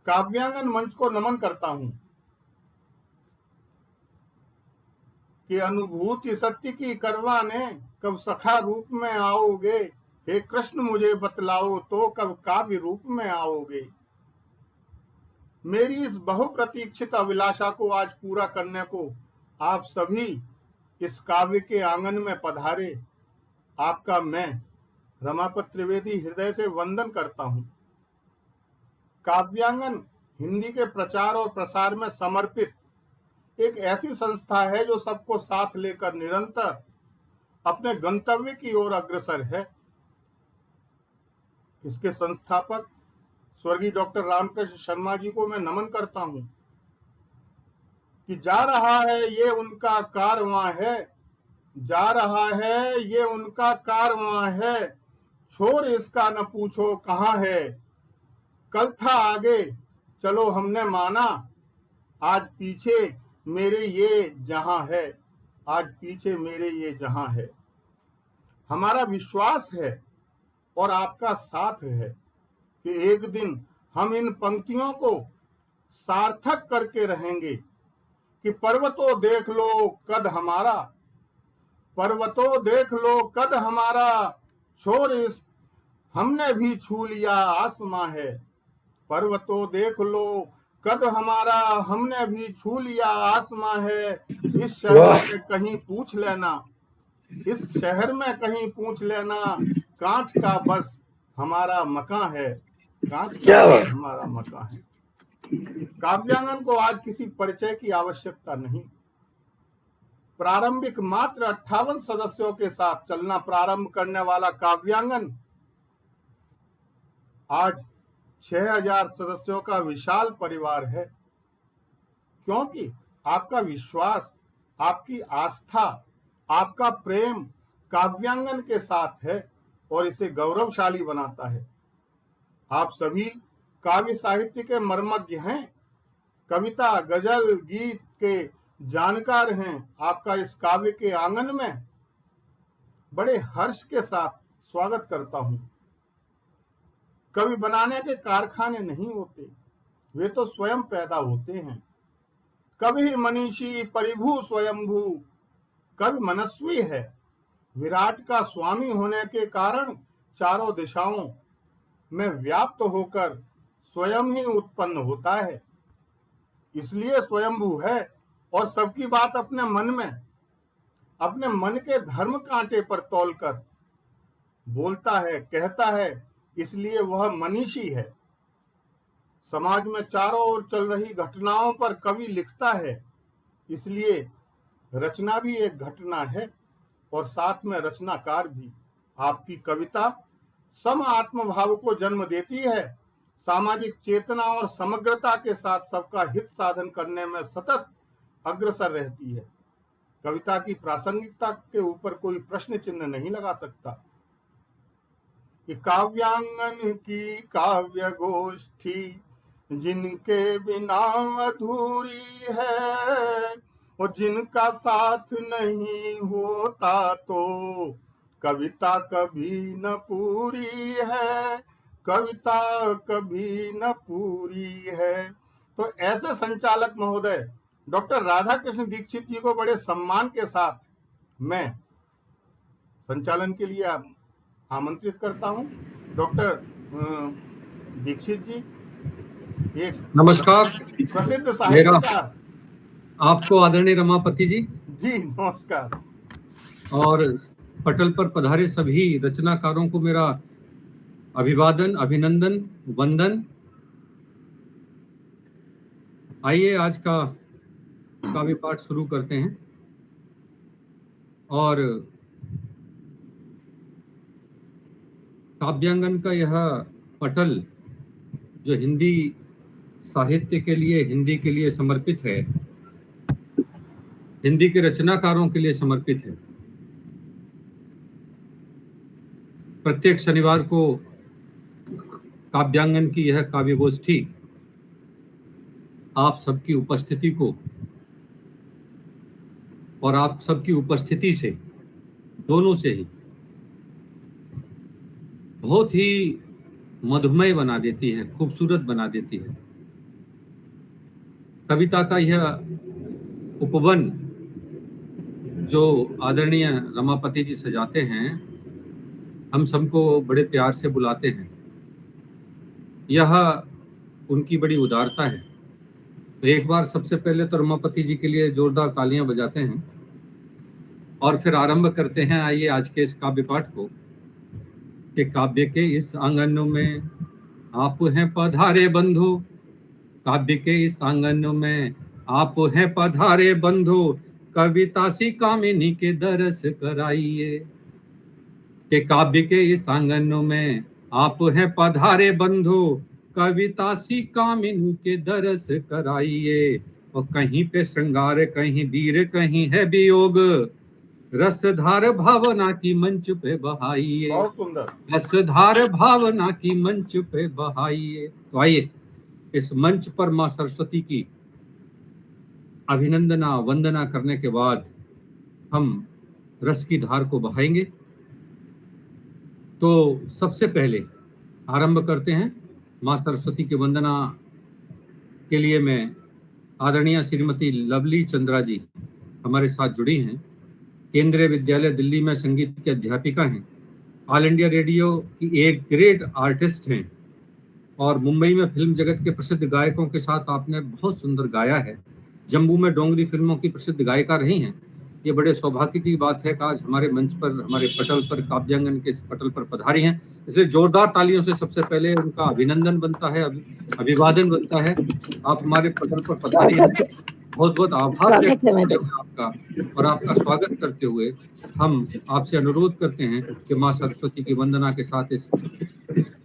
काव्यांगन मंच को नमन करता हूं कि अनुभूति सत्य की करवाने कब सखा रूप में आओगे, हे कृष्ण मुझे बतलाओ तो कब काव्य रूप में आओगे। मेरी इस बहुप्रतीक्षित अभिलाषा को आज पूरा करने को आप सभी इस काव्य के आंगन में पधारे, आपका मैं रमापत त्रिवेदी हृदय से वंदन करता हूं। काव्यांगन हिंदी के प्रचार और प्रसार में समर्पित एक ऐसी संस्था है जो सबको साथ लेकर निरंतर अपने गंतव्य की ओर अग्रसर है। इसके संस्थापक स्वर्गीय डॉक्टर रामकृष्ण शर्मा जी को मैं नमन करता हूं कि जा रहा है ये उनका कारवां है, जा रहा है ये उनका कारवां है, छोर इसका न पूछो कहां है, कल था आगे चलो हमने माना, आज पीछे मेरे ये जहां है, आज पीछे मेरे ये जहां है। हमारा विश्वास है और आपका साथ है कि एक दिन हम इन पंक्तियों को सार्थक करके रहेंगे कि पर्वतों देख लो कद हमारा, पर्वतों देख लो कद हमारा, छोर इस हमने भी छू लिया आसमां है, पर्वतों देख लो कद हमारा, हमने भी छू लिया आसमां है। इस शहर में कहीं पूछ लेना, इस शहर में कहीं पूछ लेना, कांच का बस हमारा मकान है, कांच का बस हमारा मकान है। काव्यांगन को आज किसी परिचय की आवश्यकता नहीं। प्रारंभिक मात्र 58 सदस्यों के साथ चलना प्रारंभ करने वाला काव्यांगन आज 6000 सदस्यों का विशाल परिवार है, क्योंकि आपका विश्वास, आपकी आस्था, आपका प्रेम काव्यांगन के साथ है और इसे गौरवशाली बनाता है। आप सभी काव्य साहित्य के मर्मज्ञ हैं, कविता गजल गीत के जानकार हैं। आपका इस काव्य के आंगन में बड़े हर्ष के साथ स्वागत करता हूं। कवि बनाने के कारखाने नहीं होते, वे तो स्वयं पैदा होते हैं। कवि मनीषी परिभू स्वयंभू, कवि मनस्वी है, विराट का स्वामी होने के कारण चारों दिशाओं में व्याप्त होकर स्वयं ही उत्पन्न होता है, इसलिए स्वयंभू है और सबकी बात अपने मन में, अपने मन के धर्म कांटे पर तौलकर बोलता है, कहता है, इसलिए वह मनीषी है। समाज में चारों ओर चल रही घटनाओं पर कवि लिखता है, इसलिए रचना भी एक घटना है और साथ में रचनाकार भी। आपकी कविता सम आत्मभाव को जन्म देती है, सामाजिक चेतना और समग्रता के साथ सबका हित साधन करने में सतत अग्रसर रहती है। कविता की प्रासंगिकता के ऊपर कोई प्रश्न चिन्ह नहीं लगा सकता कि काव्यांगन की काव्य गोष्ठी जिनके बिना अधूरी है, और जिनका साथ नहीं होता तो कविता कभी न पूरी है, कविता कभी न पूरी है। तो ऐसे संचालक महोदय डॉक्टर राधा कृष्ण दीक्षित जी को बड़े सम्मान के साथ मैं संचालन के लिए आमंत्रित करता हूं। डॉक्टर दीक्षित जी एक नमस्कार। प्रसिद्ध साहित्यकार। आपको आदरणीय रमापति जी। जी नमस्कार। और पटल पर पधारे सभी रचनाकारों को मेरा अभिवादन, अभिनंदन, वंदन। आइए आज का काव्य पाठ शुरू करते हैं। और काव्यांगन का यह पटल जो हिंदी साहित्य के लिए, हिंदी के लिए समर्पित है, हिंदी के रचनाकारों के लिए समर्पित है। प्रत्येक शनिवार को काव्यांगन की यह काव्य गोष्ठी आप सबकी उपस्थिति को और आप सबकी उपस्थिति से, दोनों से ही बहुत ही मधुमय बना देती है, खूबसूरत बना देती है। कविता का यह उपवन जो आदरणीय रमापति जी सजाते हैं, हम सबको बड़े प्यार से बुलाते हैं, यह उनकी बड़ी उदारता है। तो एक बार सबसे पहले तो रमापति जी के लिए जोरदार तालियां बजाते हैं और फिर आरंभ करते हैं। आइए आज के इस काव्य पाठ को, कि काव्य के इस आंगन में आप हैं पधारे बंधु, काव्य के इस आंगन में आप हैं पधारे बंधु, कविता सी कामिनी के दरस कराइए। के काव्य के इस आंगन में आप हैं पधारे बंधु, कविता सी कामिनी के दरस कराइए। और कहीं पे श्रृंगार, कहीं वीर, कहीं है वियोग, रसधार भावना की मंच पे बहाइए। बहुत सुंदर। रसधार भावना की मंच पे बहाइए। तो आइए इस मंच पर मां सरस्वती की अभिनंदना वंदना करने के बाद हम रस की धार को बहाएंगे। तो सबसे पहले आरंभ करते हैं। मां सरस्वती की वंदना के लिए मैं आदरणीय श्रीमती लवली चंद्रा जी हमारे साथ जुड़ी हैं। केंद्रीय विद्यालय दिल्ली में संगीत की अध्यापिका हैं, ऑल इंडिया रेडियो की एक ग्रेट आर्टिस्ट हैं और मुंबई में फिल्म जगत के प्रसिद्ध गायकों के साथ आपने बहुत सुंदर गाया है। जम्मू में डोंगरी फिल्मों की प्रसिद्ध गायिका रही हैं। ये बड़े सौभाग्य की बात है कि आज हमारे मंच पर, हमारे पटल पर, काव्यांगन के इस पटल पर पधारी हैं। इसलिए जोरदार तालियों से सबसे पहले उनका अभिनंदन बनता है, अभिवादन बनता है। आप हमारे पटल पर पधारी हैं, बहुत बहुत आभार व्यक्त करते हुए आपका और आपका स्वागत करते हुए हम आपसे अनुरोध करते हैं कि मां सरस्वती की वंदना के साथ इस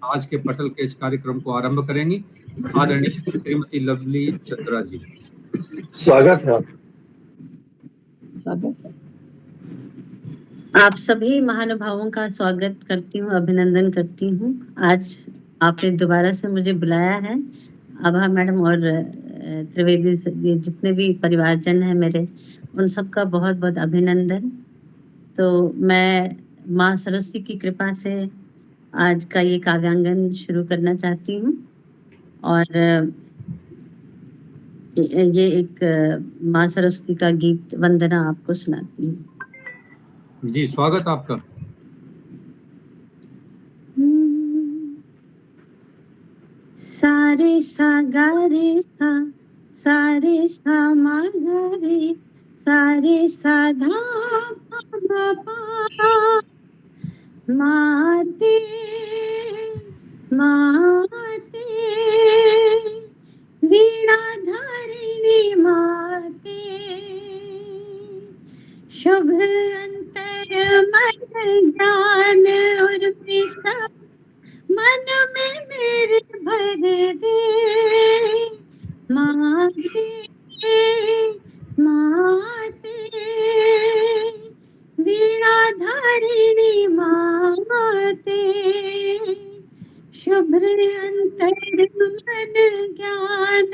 आज के पटल के इस कार्यक्रम को आरंभ करेंगी। आदरणीय श्रीमती लवली चंद्रा जी, स्वागत है। स्वागत है। आप सभी महानुभावों का स्वागत करती हूँ, अभिनंदन करती हूँ। आज आपने दोबारा से मुझे बुलाया है। आभा मैडम और त्रिवेदी, ये जितने भी परिवारजन हैं मेरे, उन सबका बहुत बहुत अभिनंदन। तो मैं माँ सरस्वती की कृपा से आज का ये काव्यांगन शुरू करना चाहती हूँ और ये एक माँ सरस्वती का गीत वंदना आपको सुनाती हूँ। जी स्वागत आपका। सारे सा गा रे सा, सारे सा मा गा रे, सारे सा धा पा पा, माते माते वीणा धारिणी माते, शुभ अंतर मन ज्ञान और सब मन में मेरे भर दे, माते माते वीणा धारिणी माते, शुभ्र अंतर मन ज्ञान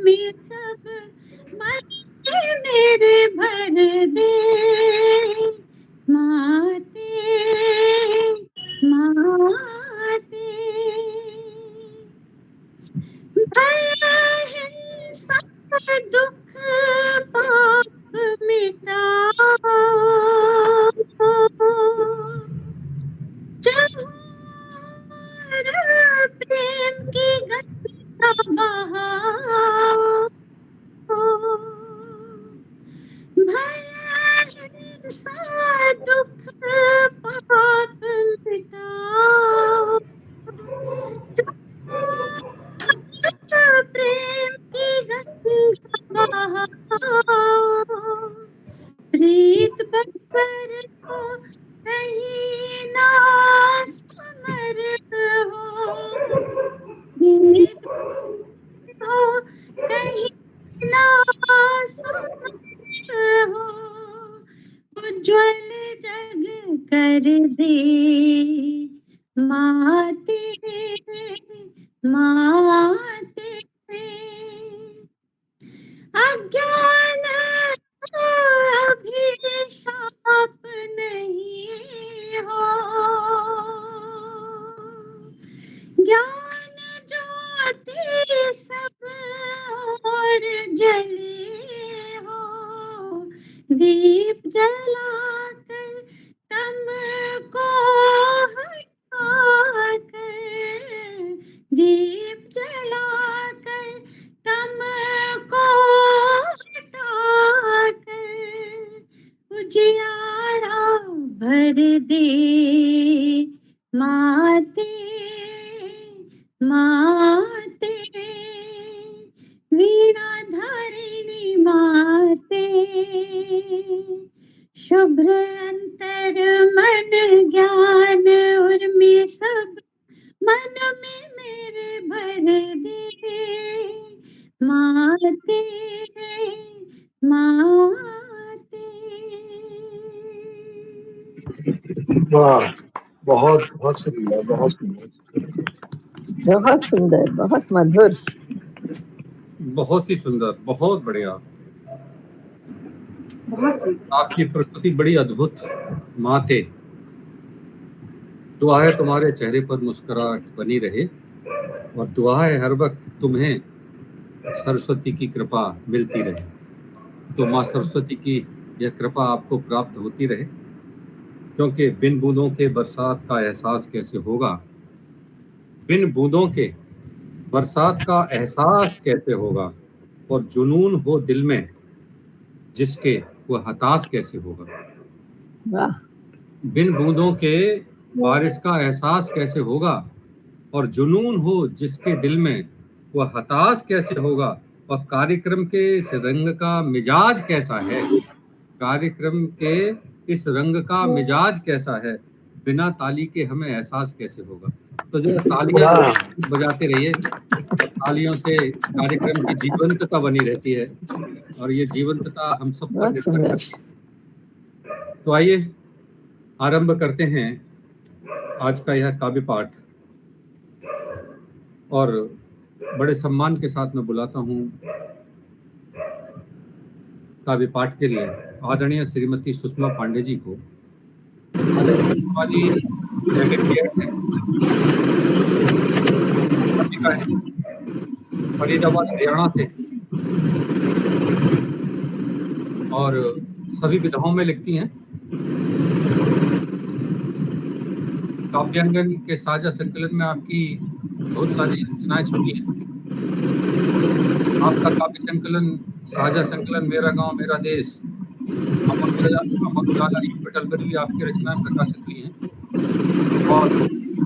में सब मन में मेरे भर दे, माते माते भय हिंसा दुख पाप मिटाओ, जहूर प्रेम की गंगा बहाओ, भय हिंसा दुख पाप मिटाओ, प्रेम की गंगा बहाओ, प्रीत बसर हो कहीं ना समर हो, प्रीत हो कहीं ना समर हो, उज्ज्वल जग कर दे, माते माते अज्ञान अभिशाप नहीं हो, ज्ञान ज्योति सब और माते वीणा धारिणी माते, शुभ्र अंतर मन ज्ञान उर्मि सब मन में मेरे भर दे। माते माते। वाह, बहुत बहुत सुंदर, बहुत सुंदर, बहुत सुंदर, बहुत मधुर। बहुत ही सुंदर, बहुत बढ़िया। बहुत सुंदर। आपकी प्रस्तुति बड़ी अद्भुत। माते, दुआ है तुम्हारे चेहरे पर मुस्कुराहट बनी रहे, और दुआ है हर वक्त तुम्हें सरस्वती की कृपा मिलती रहे। तो माँ सरस्वती की यह कृपा आपको प्राप्त होती रहे, क्योंकि बिन बूंदों के बरसात का एहसास कैसे होगा, बिन बूंदों के बरसात का एहसास कैसे होगा, और जुनून हो दिल में जिसके वो हताश कैसे होगा। वाह, बिन बूंदों के बारिश का एहसास कैसे होगा, और जुनून हो जिसके दिल में वह हताश कैसे होगा। और कार्यक्रम के इस रंग का मिजाज कैसा है, कार्यक्रम के इस रंग का मिजाज कैसा है, बिना ताली के हमें एहसास कैसे होगा। तो जरा तालियां वाह, बजाते रहिए, और तालियों से कार्यक्रम की जीवंतता बनी रहती है, और ये जीवंतता हम सब पर बहुत निर्भर सुंदर। करती है। तो आइए आरंभ करते हैं आज का यह काव्य पाठ, और बड़े सम्मान के साथ मैं बुलाता हूँ काव्य पाठ के लिए आदरणीय श्रीमती सुषमा पांडे जी को। आदरणीय सुषमा जी MA हैं, अध्यापिका हैं, फरीदाबाद हरियाणा से, और सभी विधाओं में लिखती हैं। काव्यांगन के साझा संकलन में आपकी बहुत सारी रचनाएं छपी हैं। आपका काव्य संकलन, साझा संकलन मेरा गांव मेरा देश, अमर उजाला युग पटल पर भी आपकी रचनाएं प्रकाशित हुई हैं, और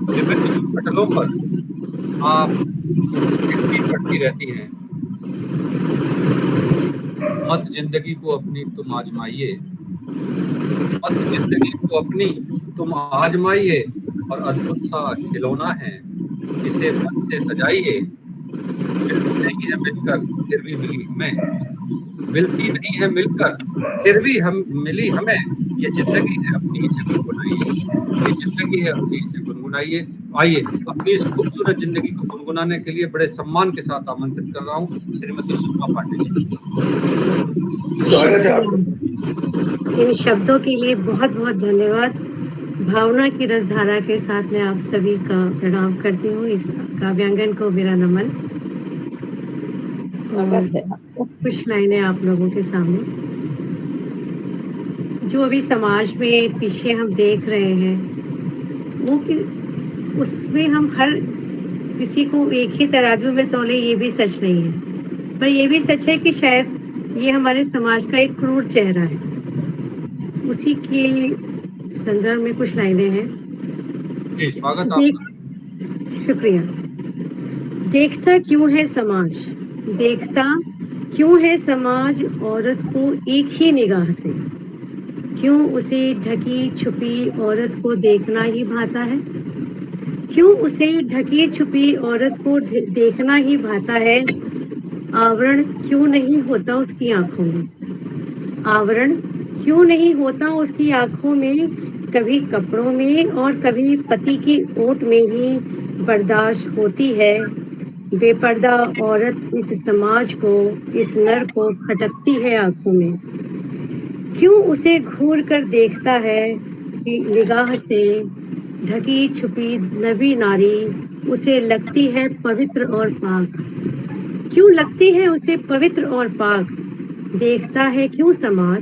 विभिन्न युग पटलों पर आप लिखती पढ़ती रहती हैं। मत जिंदगी को अपनी तुम आजमाइए, मत जिंदगी को अपनी तुम आजमाइए, और अद्भुत सा खिलौना है इसे मन से सजाइए। मिलती नहीं है मिलकर फिर भी मिली हमें, मिलती नहीं है मिलकर फिर भी हम मिली हमें, ये जिंदगी है अपनी इसे गुनगुनाइए, ये जिंदगी है अपनी इसे गुनगुनाइए। आइए अपनी इस खूबसूरत जिंदगी को गुनगुनाने के लिए बड़े सम्मान के साथ आमंत्रित कर रहा हूँ श्रीमती सुषमा पांडे जी। स्वागत है आपका। इन शब्दों के लिए बहुत बहुत धन्यवाद। भावना की रसधारा के साथ मैं आप सभी का प्रणाम करती हूँ। इस काव्यांगन को मेरा नमन। स्वागत है। कुछ लाइनें आप लोगों के सामने, जो अभी समाज में पीछे हम देख रहे हैं, वो कि उसमें हम हर किसी को एक ही तराजू में तौले, ये भी सच नहीं है। पर ये भी सच है कि शायद ये हमारे समाज का एक क्रूर चेहरा है। उसी के संदर्भ में कुछ लाइनें हैं। जी, स्वागत आपका। शुक्रिया। देखता क्यों है समाज, देखता क्यों है समाज औरत को एक ही निगाह से, क्यों उसे ढकी छुपी औरत को देखना ही भाता है, क्यों उसे ढकी छुपी औरत को देखना ही भाता है। आवरण क्यों नहीं होता उसकी आंखों में, आवरण क्यों नहीं होता उसकी आंखों में, कभी कपड़ों में और कभी पति की ओट में ही बर्दाश्त होती है। बेपर्दा औरत इस समाज को, इस नर को खटकती है आंखों में, क्यों उसे घूर कर देखता है कि निगाह से ढकी छुपी नबी नारी उसे लगती है पवित्र और पाक, क्यों लगती है उसे पवित्र और पाक। देखता है क्यों समाज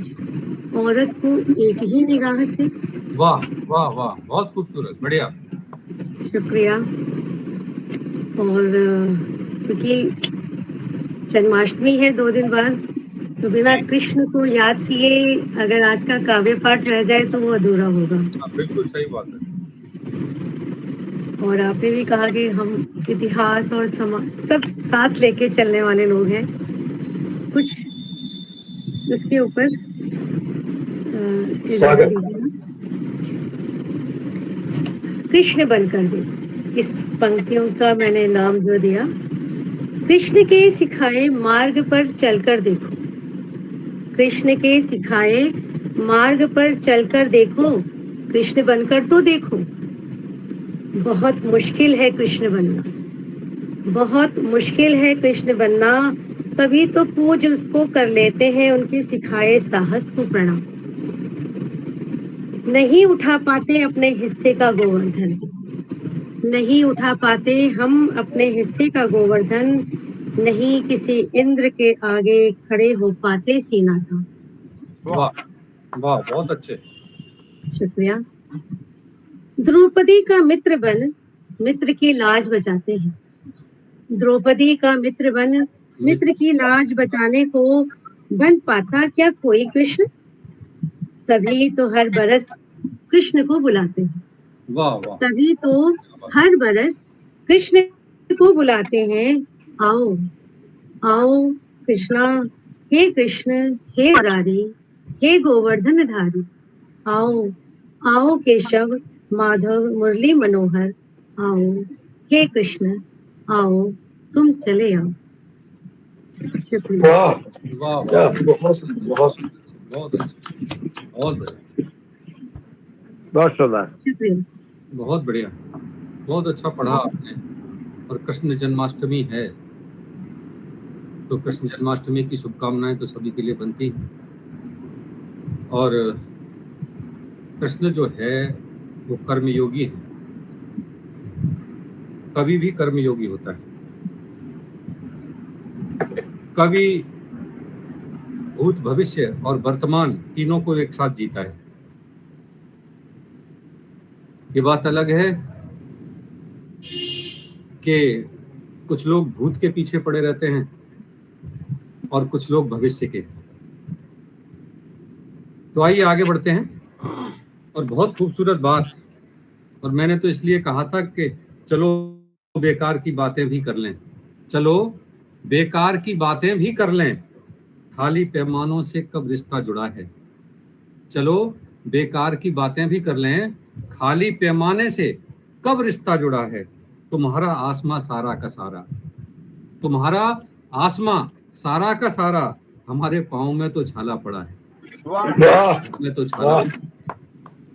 औरत को एक ही निगाह से। वाह वाह वाह, बहुत खूबसूरत, बढ़िया। शुक्रिया। और क्योंकि जन्माष्टमी है 2 दिन बाद, तो बिना कृष्ण को याद किए अगर आज का काव्य पाठ रह जाए तो वो अधूरा होगा। बिल्कुल सही बात है। और आपने भी कहा कि हम इतिहास और समाज सब साथ लेके चलने वाले लोग हैं। कुछ उसके ऊपर इजाज़त स्वागत। दीजिएगा। कृष्ण बनकर दे, इस पंक्तियों का मैंने नाम जो दिया, कृष्ण के सिखाए मार्ग पर चलकर देखो। कृष्ण के सिखाए मार्ग पर चलकर देखो, कृष्ण बनकर तो देखो। बहुत मुश्किल है कृष्ण बनना, बहुत मुश्किल है कृष्ण बनना, तभी तो पूज उसको कर लेते हैं उनके सिखाए साहस को प्रणाम। नहीं उठा पाते अपने हिस्से का गोवर्धन, नहीं उठा पाते हम अपने हिस्से का गोवर्धन, नहीं किसी इंद्र के आगे खड़े हो पाते सीना था। वाह वाह, बहुत अच्छे। शुक्रिया। द्रौपदी का मित्र बन मित्र की लाज बचाते हैं। द्रौपदी का मित्र बन मित्र की लाज बचाने को बन पाता क्या कोई कृष्ण? तभी तो हर बरस कृष्ण को बुलाते हैं, वाह वाह, तभी तो हर बरस कृष्ण को बुलाते हैं। आओ आओ कृष्णा, हे कृष्ण, हे मुरारी, हे गोवर्धन धारी। आओ आओ केशव, माधव, मुरली मनोहर। आओ हे कृष्ण, आओ तुम चले आओ। शुक्रिया। वाह, वाह क्या वाह, बहुत सुंदर, बहुत सुंदर, बहुत अच्छा, बहुत बढ़िया, बहुत सुंदर। शुक्रिया। बहुत बढ़िया, बहुत अच्छा पढ़ा आपने। और कृष्ण जन्माष्टमी है तो कृष्ण जन्माष्टमी की शुभकामनाएं तो सभी के लिए बनती हैं। और कृष्ण जो है वो कर्मयोगी है, कभी भी कर्मयोगी होता है। कभी भूत, भविष्य और वर्तमान तीनों को एक साथ जीता है। ये बात अलग है कि कुछ लोग भूत के पीछे पड़े रहते हैं और कुछ लोग भविष्य के। तो आइए आगे बढ़ते हैं। और बहुत खूबसूरत बात, और मैंने तो इसलिए कहा था कि चलो बेकार की बातें भी कर लें, चलो बेकार की बातें भी कर लें, खाली पैमानों से कब रिश्ता जुड़ा है। चलो बेकार की बातें भी कर लें, खाली पैमाने से कब रिश्ता जुड़ा है। तुम्हारा आसमां सारा का सारा, तुम्हारा आसमां सारा का सारा, हमारे पाँव में तो छाला पड़ा है, वाह में तो छाला वाह, पड़ा।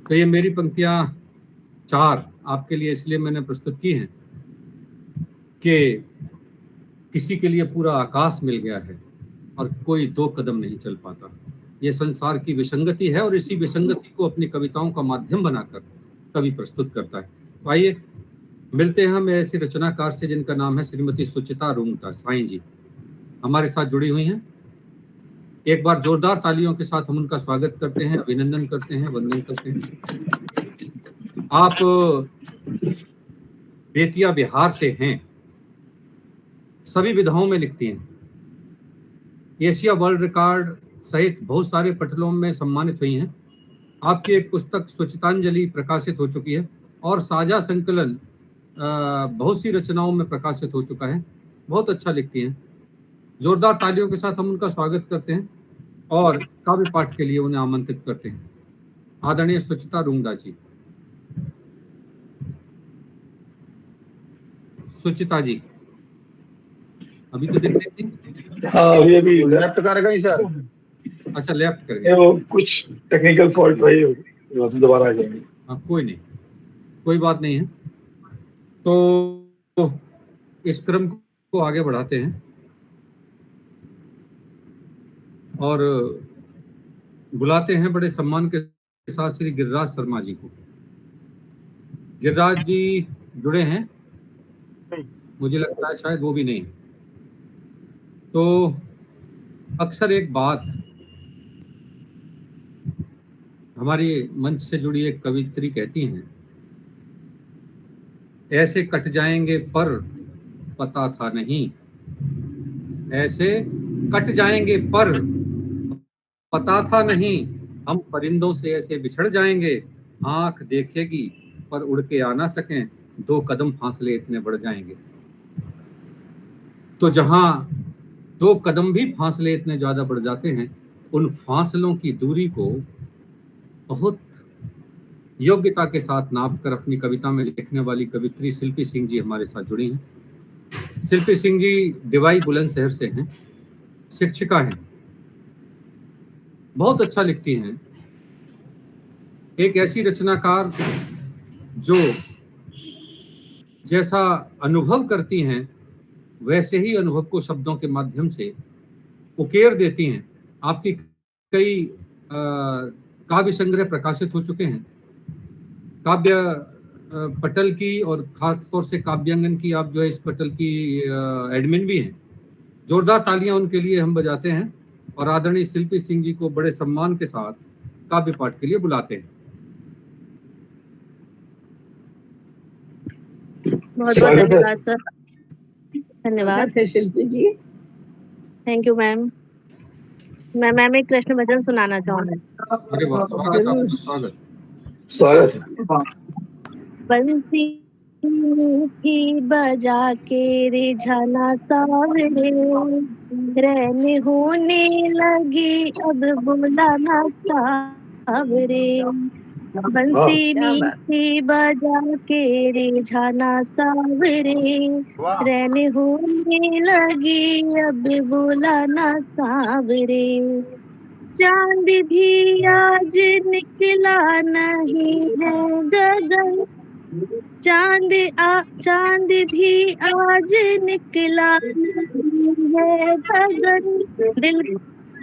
तो ये मेरी पंक्तियां 4 आपके लिए इसलिए मैंने प्रस्तुत की हैं कि किसी के लिए पूरा आकाश मिल गया है और कोई 2 कदम नहीं चल पाता। ये संसार की विसंगति है और इसी विसंगति को अपनी कविताओं का माध्यम बनाकर कवि प्रस्तुत करता है। तो आइए मिलते हैं हम ऐसी रचनाकार से जिनका नाम है श्रीमती सुचिता रूंगटा साईं जी, हमारे साथ जुड़ी हुई हैं। एक बार जोरदार तालियों के साथ हम उनका स्वागत करते हैं, अभिनंदन करते हैं, वंदन करते हैं। आप बेतिया बिहार से हैं, सभी विधाओं में लिखती हैं, एशिया वर्ल्ड रिकॉर्ड सहित बहुत सारे पटलों में सम्मानित हुई हैं। आपकी एक पुस्तक सुचितांजलि प्रकाशित हो चुकी है और साझा संकलन बहुत सी रचनाओं में प्रकाशित हो चुका है। बहुत अच्छा लिखती हैं। जोरदार तालियों के साथ हम उनका स्वागत करते हैं और काव्य पाठ के लिए उन्हें आमंत्रित करते हैं। आदरणीय सुचिता रूंगटा जी। सुचिता जी अभी तो देख रही थी। हाँ अभी लेफ्ट कर गई सर। अच्छा लेफ्ट कर ये गए। वो कुछ टेक्निकल फॉल्ट रही होगी, हम दोबारा आ जाएंगे। हाँ कोई नहीं, कोई बात नहीं है। तो इस क्रम को आगे बढ़ाते हैं और बुलाते हैं बड़े सम्मान के साथ श्री गिरिराज शर्मा जी को। गिरिराज जी जुड़े हैं, मुझे लगता है शायद वो भी नहीं। तो अक्सर एक बात हमारी मंच से जुड़ी एक कवित्री कहती हैं, ऐसे कट जाएंगे पर पता था नहीं, ऐसे कट जाएंगे पर पता था नहीं, हम परिंदों से ऐसे बिछड़ जाएंगे, आंख देखेगी पर उड़ के आ ना सकें, 2 कदम फासले इतने बढ़ जाएंगे। तो जहां 2 कदम भी फासले इतने ज्यादा बढ़ जाते हैं, उन फासलों की दूरी को बहुत योग्यता के साथ नाप कर अपनी कविता में लिखने वाली कवित्री शिल्पी सिंह जी हमारे साथ जुड़ी हैं। शिल्पी सिंह जी डिवाई बुलंदशहर से हैं, शिक्षिका हैं, बहुत अच्छा लिखती हैं। एक ऐसी रचनाकार जो जैसा अनुभव करती हैं वैसे ही अनुभव को शब्दों के माध्यम से उकेर देती हैं। आपकी कई काव्य संग्रह प्रकाशित हो चुके हैं। काव्य पटल की और खास तौर से काव्यांगन की आप जो है इस पटल की एडमिन भी हैं। जोरदार तालियां उनके लिए हम बजाते हैं और आदरणीय शिल्पी सिंह जी को बड़े सम्मान के साथ काव्य पाठ के लिए बुलाते हैं। बहुत बहुत धन्यवाद सर। धन्यवाद है Shilpi ji. Thank you ma'am. मैं मैम एक कृष्ण भजन सुनाना चाहूंगी। अरे वाह, स्वागत आपका, स्वागत स्वागत है। बंसी की बजा के रिझाना सावरे, रहने होने लगी अब बुलाना सावरे। बंसी मीठी बजा के रिझाना सावरे, वाह रहने होने लगी अब बुलाना सावरे। चांद भी आज निकला नहीं है गगन, चांद भी आज निकला नहीं है गगन, दिल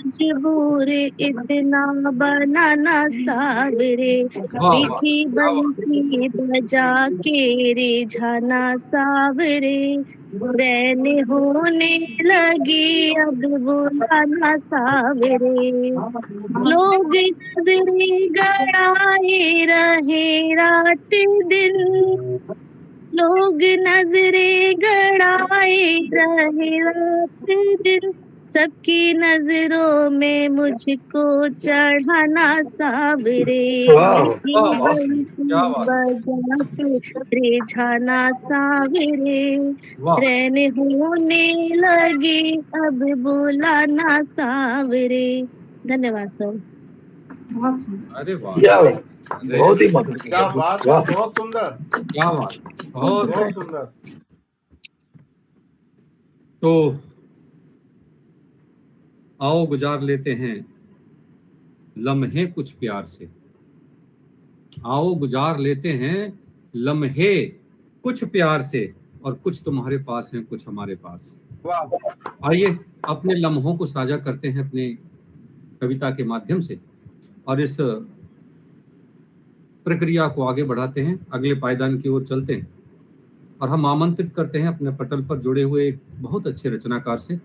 मजबूर इतना बनाना सावरे। मीठी बंसी बजा के रिझाना सावरे, रहने होने लगी अब बुलाना सावरे। लोग नजरें गड़ाए रहे रात दिन, लोग नजरें गड़ाए रहे रात दिन, सबकी नजरों में मुझको चढ़ाना सावरे। बजा के रिझाना सावरे, रहने होने लगे अब बुलाना सावरे। धन्यवाद सर। बहुत सुंदर। अरे वाह, क्या बहुत ही मधुर। क्या बात है, बहुत सुंदर, क्या बात, बहुत सुंदर। तो आओ गुजार लेते हैं लम्हे कुछ प्यार से, आओ गुजार लेते हैं लम्हे कुछ प्यार से, और कुछ तुम्हारे पास हैं कुछ हमारे पास। आइए अपने लम्हों को साझा करते हैं अपने कविता के माध्यम से और इस प्रक्रिया को आगे बढ़ाते हैं, अगले पायदान की ओर चलते हैं और हम आमंत्रित करते हैं अपने पटल पर जुड़े हुए एक बहुत अच्छे रचनाकार से,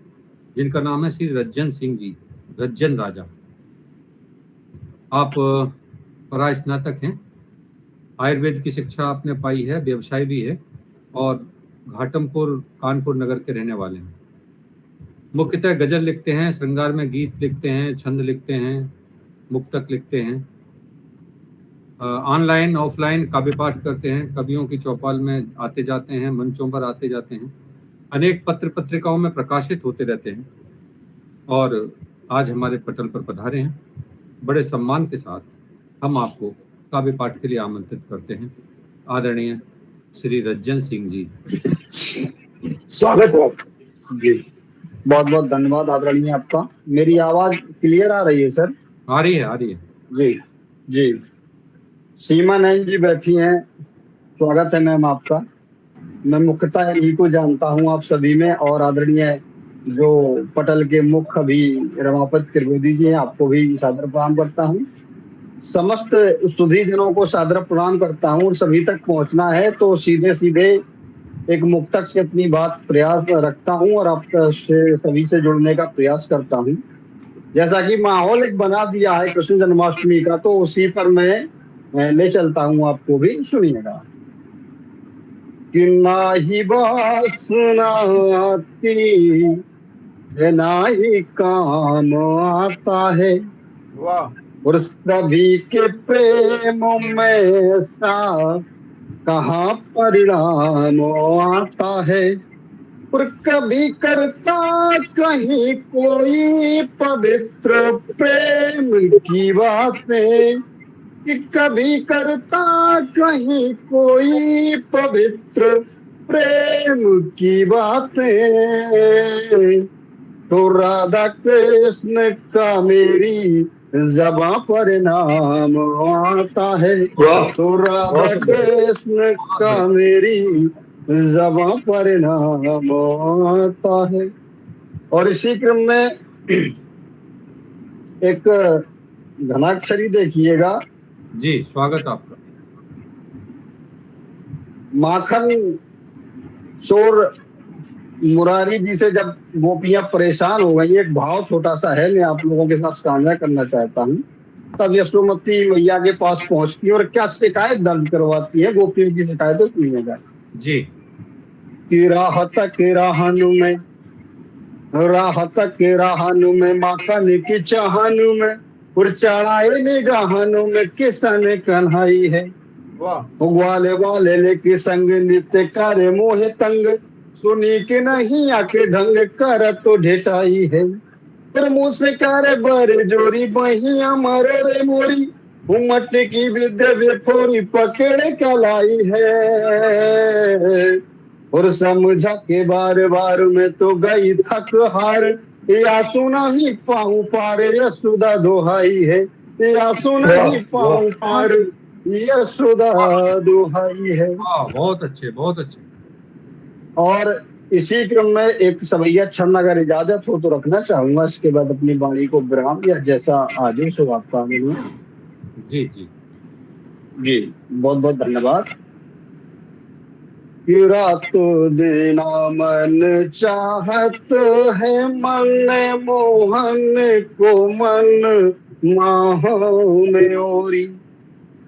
जिनका नाम है श्री रज्जन सिंह जी, रज्जन राजा। आप परास्नातक हैं, आयुर्वेद की शिक्षा आपने पाई है, व्यवसाय भी है और घाटमपुर कानपुर नगर के रहने वाले हैं। मुख्यतः गजल लिखते हैं, श्रृंगार में गीत लिखते हैं, छंद लिखते हैं, मुक्तक लिखते हैं, ऑनलाइन ऑफलाइन काव्य पाठ करते हैं, कवियों की चौपाल में आते जाते हैं, मंचों पर आते जाते हैं, अनेक पत्र पत्रिकाओं में प्रकाशित होते रहते हैं और आज हमारे पटल पर पधारे हैं। बड़े सम्मान के साथ हम आपको काव्य पाठ के लिए आमंत्रित करते हैं, आदरणीय श्री रज्जन सिंह जी। स्वागत है जी। बहुत बहुत धन्यवाद आदरणीय आपका। मेरी आवाज क्लियर आ रही है सर? आ रही है, आ रही है जी जी। सीमा नैन जी बैठी हैं, स्वागत है मैम आपका। मैं मुख्यतः इन्हीं को जानता हूं आप सभी में, और आदरणीय जो पटल के मुख्य अभी रमापति त्रिवेदी जी हैं, आपको भी सादर प्रणाम करता हूं। समस्त सुधी जनों को सादर प्रणाम करता हूं। सभी तक पहुंचना है तो सीधे सीधे एक मुक्तक से अपनी बात प्रयास रखता हूं और आप से सभी से जुड़ने का प्रयास करता हूं। जैसा कि माहौल एक बना दिया है कृष्ण जन्माष्टमी का, तो उसी पर मैं ले चलता हूं, आपको भी सुनिएगा। कि ना ही बात सुनाती है ना ही काम आता है, वाह। और सभी के प्रेम में सा कहाँ परिणाम आता है। और कभी करता कहीं कोई पवित्र प्रेम की बातें, कि कभी करता कहीं कोई पवित्र प्रेम की बातें, तो राधा कृष्ण का मेरी ज़बां पर नाम आता है। वाह, तो राधा बहुत सुंदर। कृष्ण का मेरी ज़बां पर नाम आता है। और इसी क्रम में एक घनाक्षरी देखिएगा। जी, स्वागत आपका। माखन चोर मुरारी जी से जब गोपियां परेशान हो गई, एक भाव छोटा सा है, मैं आप लोगों के साथ साझा करना चाहता हूँ। तब यशोमती मैया के पास पहुंचती है और क्या शिकायत दर्ज करवाती है। गोपियों की शिकायत सुनिएगा। जी। कि राहत के राहनु में, राहत के राहनु में, माखन की चाहनु में, और चढ़ाए निगाहनु में किसन कन्हई है। वाह ग्वाले वाले लेके संग नित्य करे मोहे तंग, सुनी के नहीं आके ढंग कर तो ढेटाई है। पर मुँह से करे बर जोरी बहिया मरे रे मोरी, उमट की विद्या बेफोरी पकड़े कलाई है। और समझा के बार बार में तो गई थक हार, या सुना ही पाऊं पार यशोदा दोहाई है। या सुना ही पाऊं पार यशोदा दोहाई है। बहुत अच्छे, बहुत अच्छे। और इसी क्रम में एक सवैया क्षण अगर इजाजत हो तो रखना चाहूंगा, इसके बाद अपनी वाणी को विराम या जैसा आदेश हो आपका। जी जी जी, बहुत बहुत धन्यवाद। कि रातों दिन मन चाहत है, मन मोहन को मन माहो में ओरी।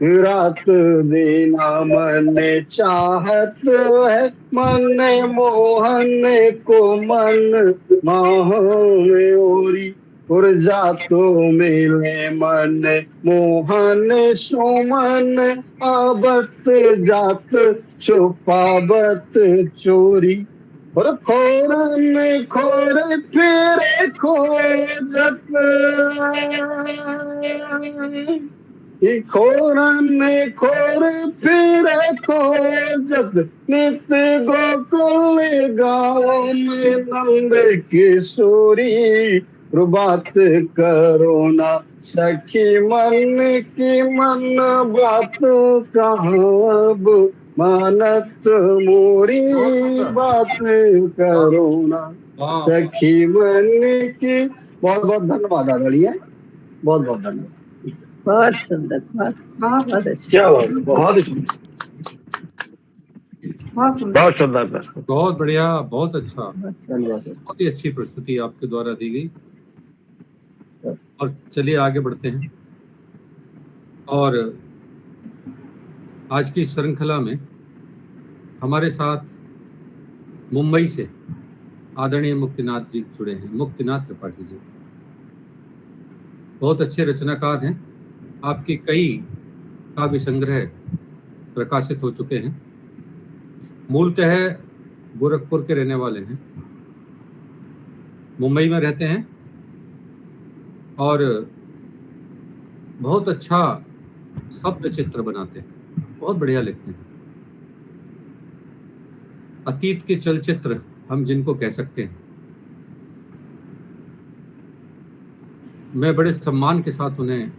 रात दिन मन चाहत है, मन मोहन को मन माहो में ओरी। और जातो मिले मन मोहन सुमन, आबत जात छुपाबत चोरी। और खोरन खोर फिरे खोजत, खोरन खोर फिरे खोजत, नित गोकुल गाँव में नंद किशोरी। बात करो ना सखी मन की मन, बात कहाँ मानत मोरी। बात करो ना सखी मन की। बहुत बहुत धन्यवाद आदरणीय, बहुत बहुत धन्यवाद। बहुत सुंदर, बहुत अच्छा। क्या बात है, बहुत ही सुंदर, बहुत सुंदर। बहुत सुंदर। बहुत बढ़िया, बहुत अच्छा, धन्यवाद। बहुत ही अच्छी प्रस्तुति आपके द्वारा दी गई। और चलिए आगे बढ़ते हैं। और आज की श्रृंखला में हमारे साथ मुंबई से आदरणीय मुक्तिनाथ जी जुड़े हैं। मुक्तिनाथ त्रिपाठी जी बहुत अच्छे रचनाकार हैं। आपके कई काव्य संग्रह प्रकाशित हो चुके हैं। मूलतः गोरखपुर के रहने वाले हैं, मुंबई में रहते हैं और बहुत अच्छा शब्द चित्र बनाते हैं, बहुत बढ़िया लिखते हैं। अतीत के चलचित्र हम जिनको कह सकते हैं। मैं बड़े सम्मान के साथ उन्हें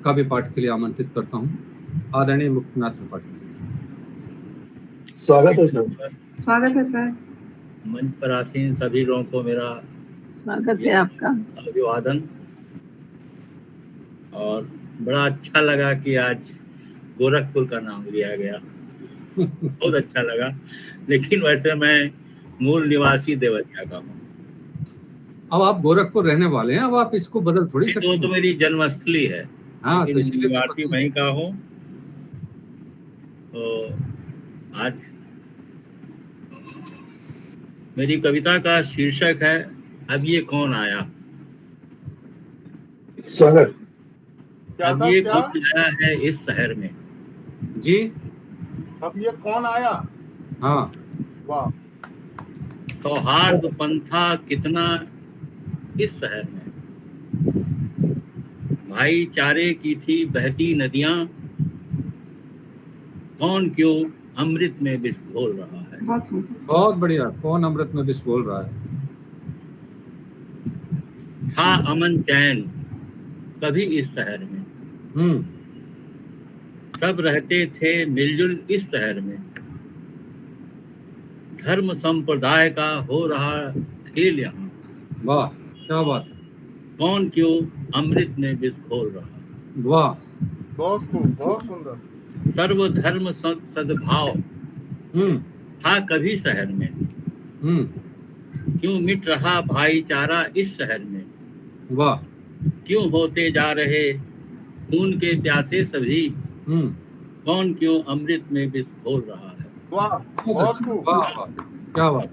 काव्य पाठ के लिए आमंत्रित करता हूं। आदरणीय मुक्तिनाथ त्रिपाठी, स्वागत है सर। स्वागत है सर। मंच पर आसीन सभी लोगों को मेरा स्वागत है आपका। अभिवादन। और बड़ा अच्छा लगा कि आज गोरखपुर का नाम लिया गया, बहुत अच्छा लगा। लेकिन वैसे मैं मूल निवासी देवरिया का हूँ। अब आप गोरखपुर रहने वाले हैं, अब आप इसको बदल थोड़ी सकते वो हैं। तो मेरी जन्मस्थली है। हाँ, तो इसलिए निवासी वहीं का हूँ। तो आज मेरी कविता का शीर्षक है अब ये कौन आया। स्वागत। अब ये कौन आया है इस शहर में। जी अब ये कौन आया? हाँ, वाह, सौहार्द पंथा कितना इस शहर में, भाईचारे की थी बहती नदियां, कौन क्यों अमृत में विष घोल रहा है। बहुत सुंदर। बहुत बढ़िया। कौन अमृत में विष घोल रहा है? था अमन चैन कभी इस शहर में, सब रहते थे मिलजुल इस शहर में, धर्म संप्रदाय का हो रहा खेल यहाँ, वाह, क्या बात है। कौन क्यों अमृत में विष घोल रहा है। वाह, बहुत खूब, बहुत सुंदर। सर्वधर्म सद्भाव था कभी शहर में, क्यों मिट रहा भाईचारा इस शहर में, वाह, क्यों होते जा रहे खून के प्यासे सभी, कौन क्यों अमृत में विष घोल रहा है। वाह, बहुत खूब। वाह, क्या बात।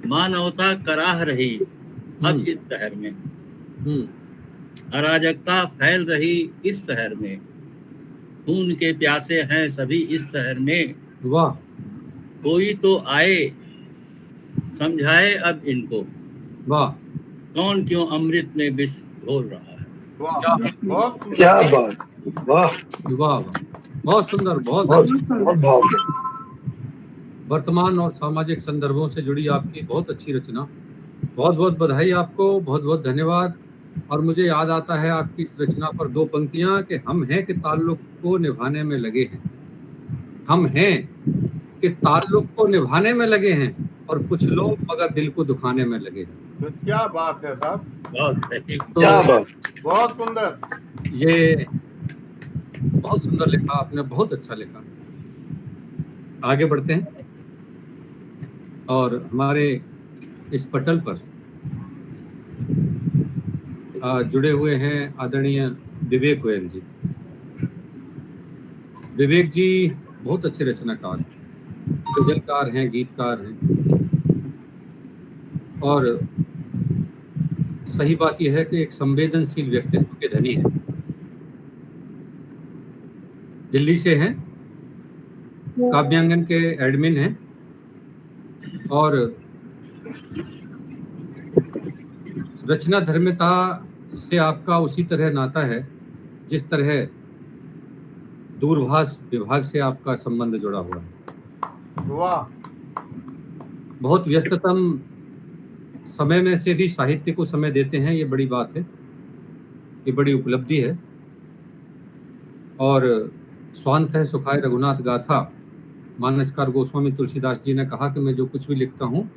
मानवता कराह रही अब इस शहर में, अराजकता फैल रही इस शहर में, खून के प्यासे हैं सभी इस शहर में, वाह, कोई तो आए समझाए अब इनको, वाह, कौन क्यों अमृत में विष घोल रहा है। वाह, बहुत क्या बात, वाह वाह, बहुत सुंदर, बहुत बहुत अच्छा। बहुत भाव। वर्तमान और सामाजिक संदर्भों से जुड़ी आपकी बहुत अच्छी रचना। बहुत बहुत बधाई आपको, बहुत बहुत धन्यवाद। और मुझे याद आता है आपकी इस रचना पर 2 पंक्तियां कि हम हैं कि ताल्लुक को निभाने में लगे हैं, हम हैं कि ताल्लुक को निभाने में लगे हैं, और कुछ लोग मगर दिल को दुखाने में लगे हैं। तो क्या बात है साहब, बहुत सही। तो क्या बात, बहुत सुंदर। ये बहुत सुंदर लिखा आपने, बहुत अच्छा लिखा। आगे बढ़ते हैं और हमारे इस पटल पर जुड़े हुए हैं आदरणीय विवेक गोयल जी। विवेक जी बहुत अच्छे रचनाकार हैं, गजलकार हैं, गीतकार हैं, और सही बात यह है कि एक संवेदनशील व्यक्तित्व के धनी हैं। दिल्ली से हैं, काव्यांगन के एडमिन हैं, और रचना धर्मिता से आपका उसी तरह नाता है जिस तरह दूरभाष विभाग से आपका संबंध जुड़ा हुआ है। वाह, बहुत व्यस्ततम समय में से भी साहित्य को समय देते हैं, ये बड़ी बात है, ये बड़ी उपलब्धि है। और स्वांतः सुखाय रघुनाथ गाथा, मानसकार गोस्वामी तुलसीदास जी ने कहा कि मैं जो कुछ भी लिखता हूँ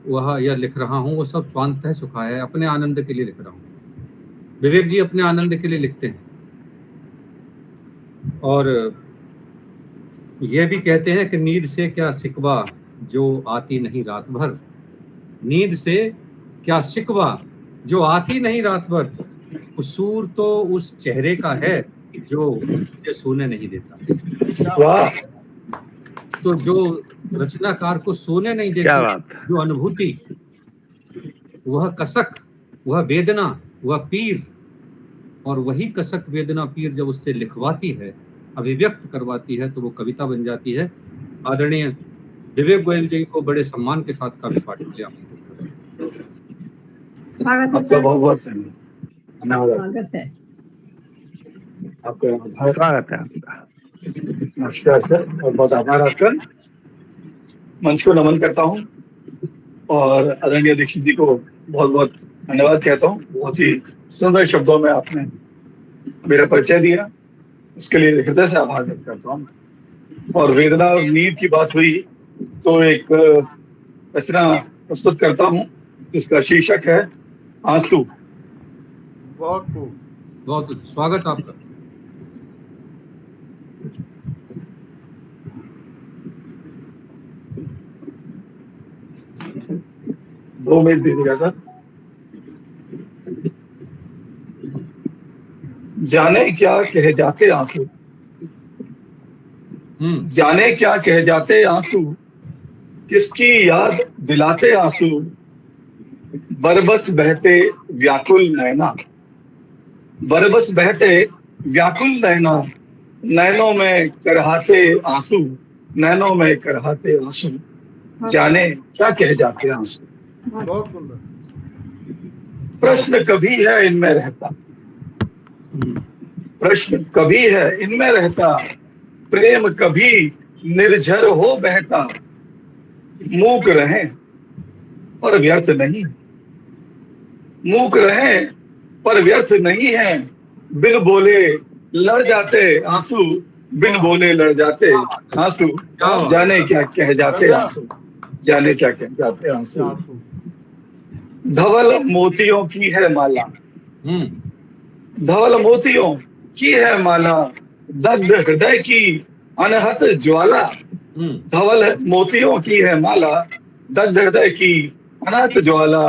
वह या लिख रहा हूँ वो सब स्वांतः सुखाय है, अपने आनंद के लिए लिख रहा हूँ। विवेक जी अपने आनंद के लिए लिखते हैं, और ये भी कहते हैं कि नींद से क्या शिकवा जो आती नहीं रात भर, नींद से क्या शिकवा जो आती नहीं रात भर, कसूर तो उस चेहरे का है जो मुझे सोने नहीं देता। वाह, तो जो रचनाकार को सोने नहीं देता, जो अनुभूति, वह कसक, वह वेदना, वह पीर, और वही कसक वेदना पीर जब उससे लिखवाती है, अभिव्यक्त करवाती है, तो वो कविता बन जाती है। आदरणीय विवेक गोयल जी को बड़े सम्मान के साथ काव्य पाठ के लिए आमंत्रित करते हैं। स्वागत है आपका सर। बहुत बहुत धन्यवाद। स्वागत है। आपका स्वागत है आपका। नमस्कार सर, और बहुत आभार आपका। मंच को नमन करता हूँ और आदरणीय दीक्षित जी को बहुत बहुत धन्यवाद कहता हूँ। बहुत ही सुंदर शब्दों में आपने मेरा परिचय दिया, उसके लिए हृदय से आभार व्यक्त करता हूँ। और वेदना और नींद की बात हुई तो एक रचना प्रस्तुत करता हूँ जिसका शीर्षक है आंसू। बहुत खूब, बहुत स्वागत आपका। दो मिनट दीजिएगा सर। जाने क्या कह जाते आंसू, जाने क्या कह जाते आंसू, किसकी याद दिलाते आंसू, बरबस बहते व्याकुल नैना, बरबस बहते व्याकुल नैना, नैनों में करहाते आंसू, नैनों में करहाते आंसू, जाने क्या कह जाते आंसू। बहुत सुंदर। प्रश्न कभी है इनमें रहता, प्रश्न कभी है इनमें रहता, प्रेम कभी निर्झर हो बहता। मूक रहे पर व्यर्थ नहीं, मूक रहे पर व्यर्थ नहीं है, बिन बोले लड़ जाते आंसू, बिन बोले लड़ जाते आंसू, जाने क्या कह जाते आंसू, जाने क्या कह जाते आंसू। आंसू। धवल मोतियों की है माला, धवल मोतियों की है माला, दग्ध हृदय की अनहत ज्वाला। धवल मोतियों की है माला, दग्ध हृदय की अनहत ज्वाला।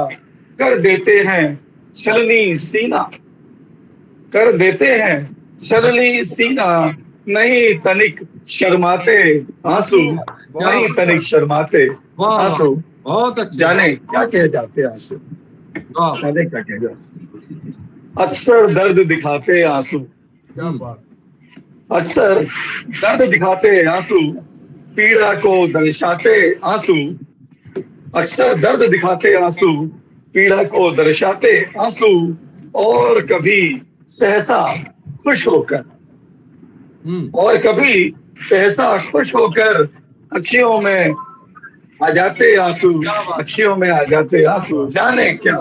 कर देते हैं छलनी सीना, कर देते हैं छलनी सीना, नहीं तनिक शर्माते आंसू, नहीं तनिक शर्माते आंसू। बहुत अच्छे। जाने क्या कह जाते आंसू, जाने क्या कह जाते। अक्सर दर्द दिखाते आंसू, क्या बात। अक्सर दर्द दिखाते आंसू, पीड़ा को दर्शाते आंसू। अक्सर दर्द दिखाते आंसू, पीड़ा को दर्शाते आंसू। और कभी सहसा खुश होकर, और कभी सहसा खुश होकर, अखियों में आ जाते आंसू, अखियों में आ जाते आंसू। जाने क्या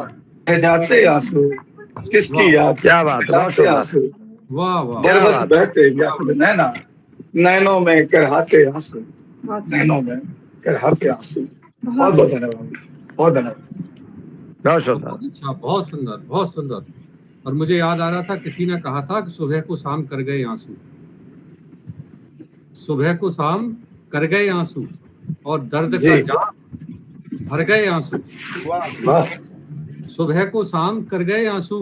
कह जाते आंसू, किसकी याद क्या बात दिलाते आंसू। बरबस बहते व्याकुल नैना, नैनों में करहाते आंसू, नैनों में करहाते आंसू। बहुत बहुत धन्यवाद, बहुत धन्यवाद। बहुत अच्छा, बहुत सुंदर, बहुत सुंदर। और मुझे याद आ रहा था, किसी ने कहा था कि सुबह को शाम कर गए आंसू, सुबह को शाम कर गए आंसू, और दर्द का जाम भर गए आंसू। सुबह को शाम कर गए आंसू,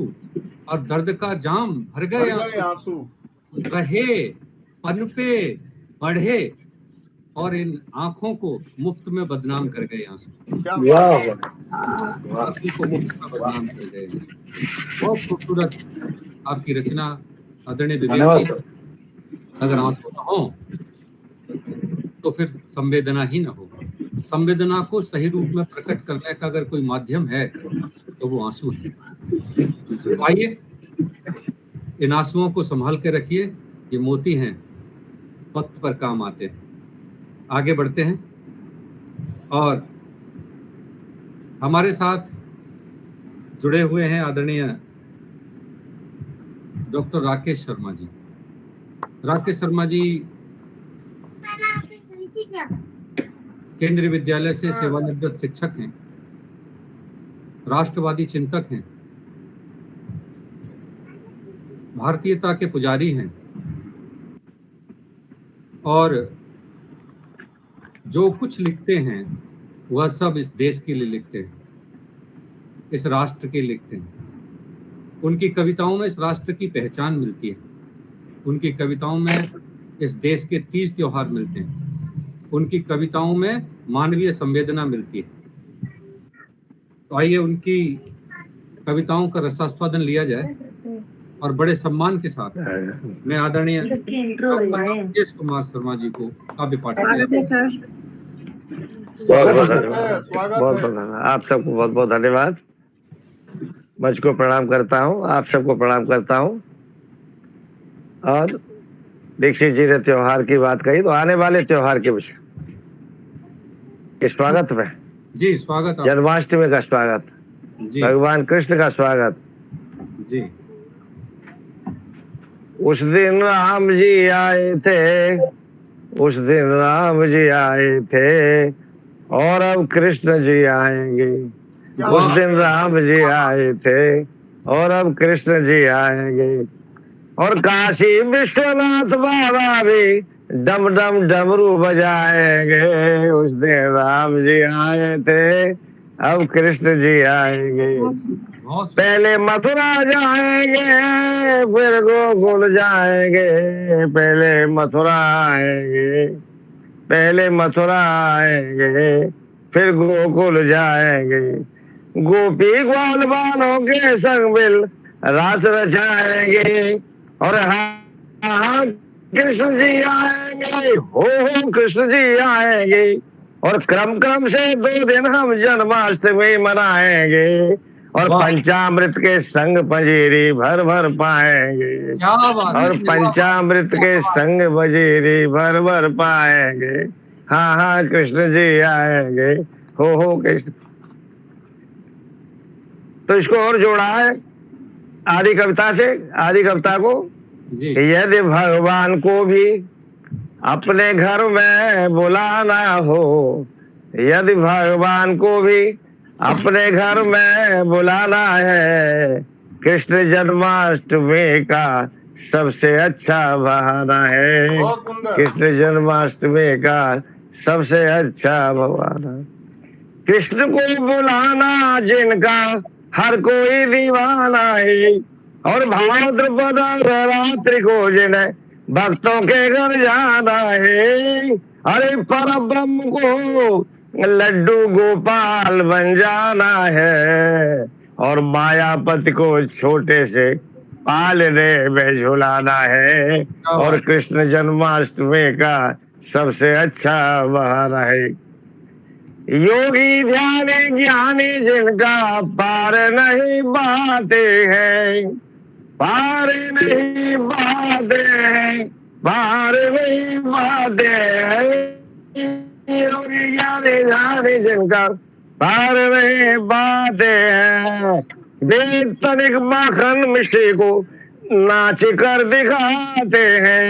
और दर्द का जाम भर गए आंसू। रहे पनपे बढ़े, और इन आंखों को मुफ्त में बदनाम कर गए आंसू। आंखों को मुफ्त में बदनाम कर गए आंसू। बहुत खूबसूरत आपकी रचना आदरणीय विवेक जी। अगर आंसू न हो तो फिर संवेदना ही न हो। संवेदना को सही रूप में प्रकट करने का अगर कोई माध्यम है तो वो आंसू है। तो आइए, इन आंसुओं को संभाल के रखिए, ये मोती हैं, वक्त पर काम आते हैं। आगे बढ़ते हैं, और हमारे साथ जुड़े हुए हैं आदरणीय डॉक्टर राकेश शर्मा जी। राकेश शर्मा जी केंद्रीय विद्यालय से सेवानिवृत्त शिक्षक हैं, राष्ट्रवादी चिंतक हैं, भारतीयता के पुजारी हैं, और जो कुछ लिखते हैं वह सब इस देश के लिए लिखते हैं, इस राष्ट्र के लिए लिखते हैं। उनकी कविताओं में इस राष्ट्र की पहचान मिलती है, उनकी कविताओं में इस देश के 30 त्योहार मिलते हैं, उनकी कविताओं में मानवीय संवेदना मिलती है। तो आइए उनकी कविताओं का रसास्वादन लिया जाए, और बड़े सम्मान के साथ मैं आदरणीय राकेश कुमार शर्मा जी को काव्य पाठ स्वागत सर। बहुत आप सबको बहुत बहुत धन्यवाद। मंच को प्रणाम करता हूँ, आप सबको प्रणाम करता हूँ। और दीक्षित जी ने त्योहार की बात कही, तो आने वाले त्योहार के विषय के स्वागत में जी, स्वागत। जन्माष्टमी का स्वागत जी, भगवान कृष्ण का स्वागत जी। उस दिन राम जी आए थे, उस दिन राम जी आए थे, और अब कृष्ण जी आएंगे। उस दिन राम जी आए थे, और अब कृष्ण जी आएंगे। और काशी विश्वनाथ बाबा भी डम डम डमरू बजाएंगे। उस दिन राम जी आए थे, अब कृष्ण जी आएंगे। पहले मथुरा जाएंगे, फिर गोकुल जाएंगे। पहले मथुरा आएंगे, पहले मथुरा आएंगे, फिर गोकुल जाएंगे। गोपी ग्वाल बालों के संग मिल रास रचाएंगे। और हाँ कृष्ण जी आएंगे, हो कृष्ण जी आएंगे। और क्रम क्रम से 2 दिन हम जन्माष्टमी मनाएंगे और पंचामृत के संग पंजीरी भर भर पाएंगे। क्या बात और है। पंचामृत के संग पंजीरी भर भर पाएंगे। हाँ हाँ कृष्ण जी आएंगे, हो कृष्ण। तो इसको और जोड़ा है आदि कविता से, आदि कविता को, यदि भगवान को भी अपने घर में बुलाना हो, यदि भगवान को भी अपने घर में बुलाना है, कृष्ण जन्माष्टमी का सबसे अच्छा बहाना है। कृष्ण जन्माष्टमी का सबसे अच्छा बहाना। कृष्ण को बुलाना जिनका हर कोई दीवाना है, और भाद्रपद रात्रि को जिन्हें भक्तों के घर जाना है। अरे परब्रह्म को लड्डू गोपाल बन जाना है, और मायापति को छोटे से पालने में झुलाना है। और कृष्ण जन्माष्टमी का सबसे अच्छा बहाना है। योगी ध्यानी ज्ञानी जिनका पार नहीं बाते हैं, पार नहीं बाते हैं, पार नहीं बाते हैं। योगी ज्ञानी ध्यानी जिनका पार नहीं बाते हैं, वेद तनिक माखन मिश्री को नाच कर दिखाते हैं।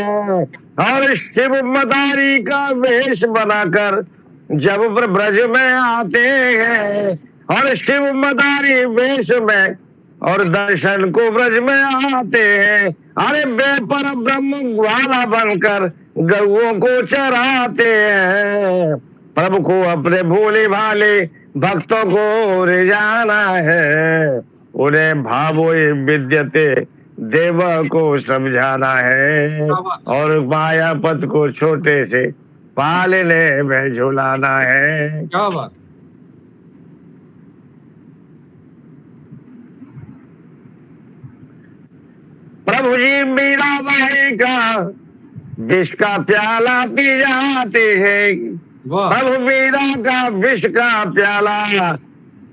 और शिव मदारी का वेश बनाकर जब ब्रज में आते हैं, और शिव मदारी वेश में और दर्शन को ब्रज में आते हैं। अरे बेपर ब्रह्म ग्वाला बनकर गौओं को चराते हैं। प्रभु को अपने भोले भाले भक्तों को रिझाना है, उन्हें भावों विद्यते देव को समझाना है। और मायापत को छोटे से पालने में झुलाना है। क्या बात। प्रभु जी मीराबाई का विष का प्याला पी जाते हैं। प्रभु मीरा का विष का प्याला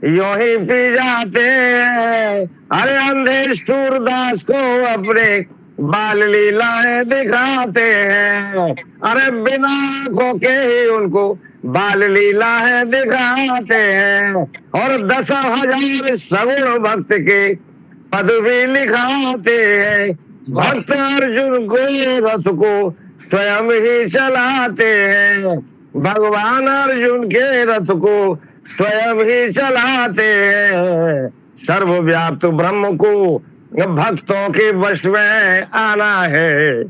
यूं ही पी जाते हैं। अरे अंधे सूरदास को अपने बाल लीलाएं दिखाते हैं। अरे बिना आंखों के ही उनको बाल लीलाएं दिखाते हैं। और 10,000 सगुण भक्त के पद भी लिखाते हैं। भक्त अर्जुन को रथ को स्वयं ही चलाते हैं। भगवान अर्जुन के रथ को स्वयं ही चलाते हैं। सर्वव्याप्त ब्रह्म को भक्तों के वश में आना है।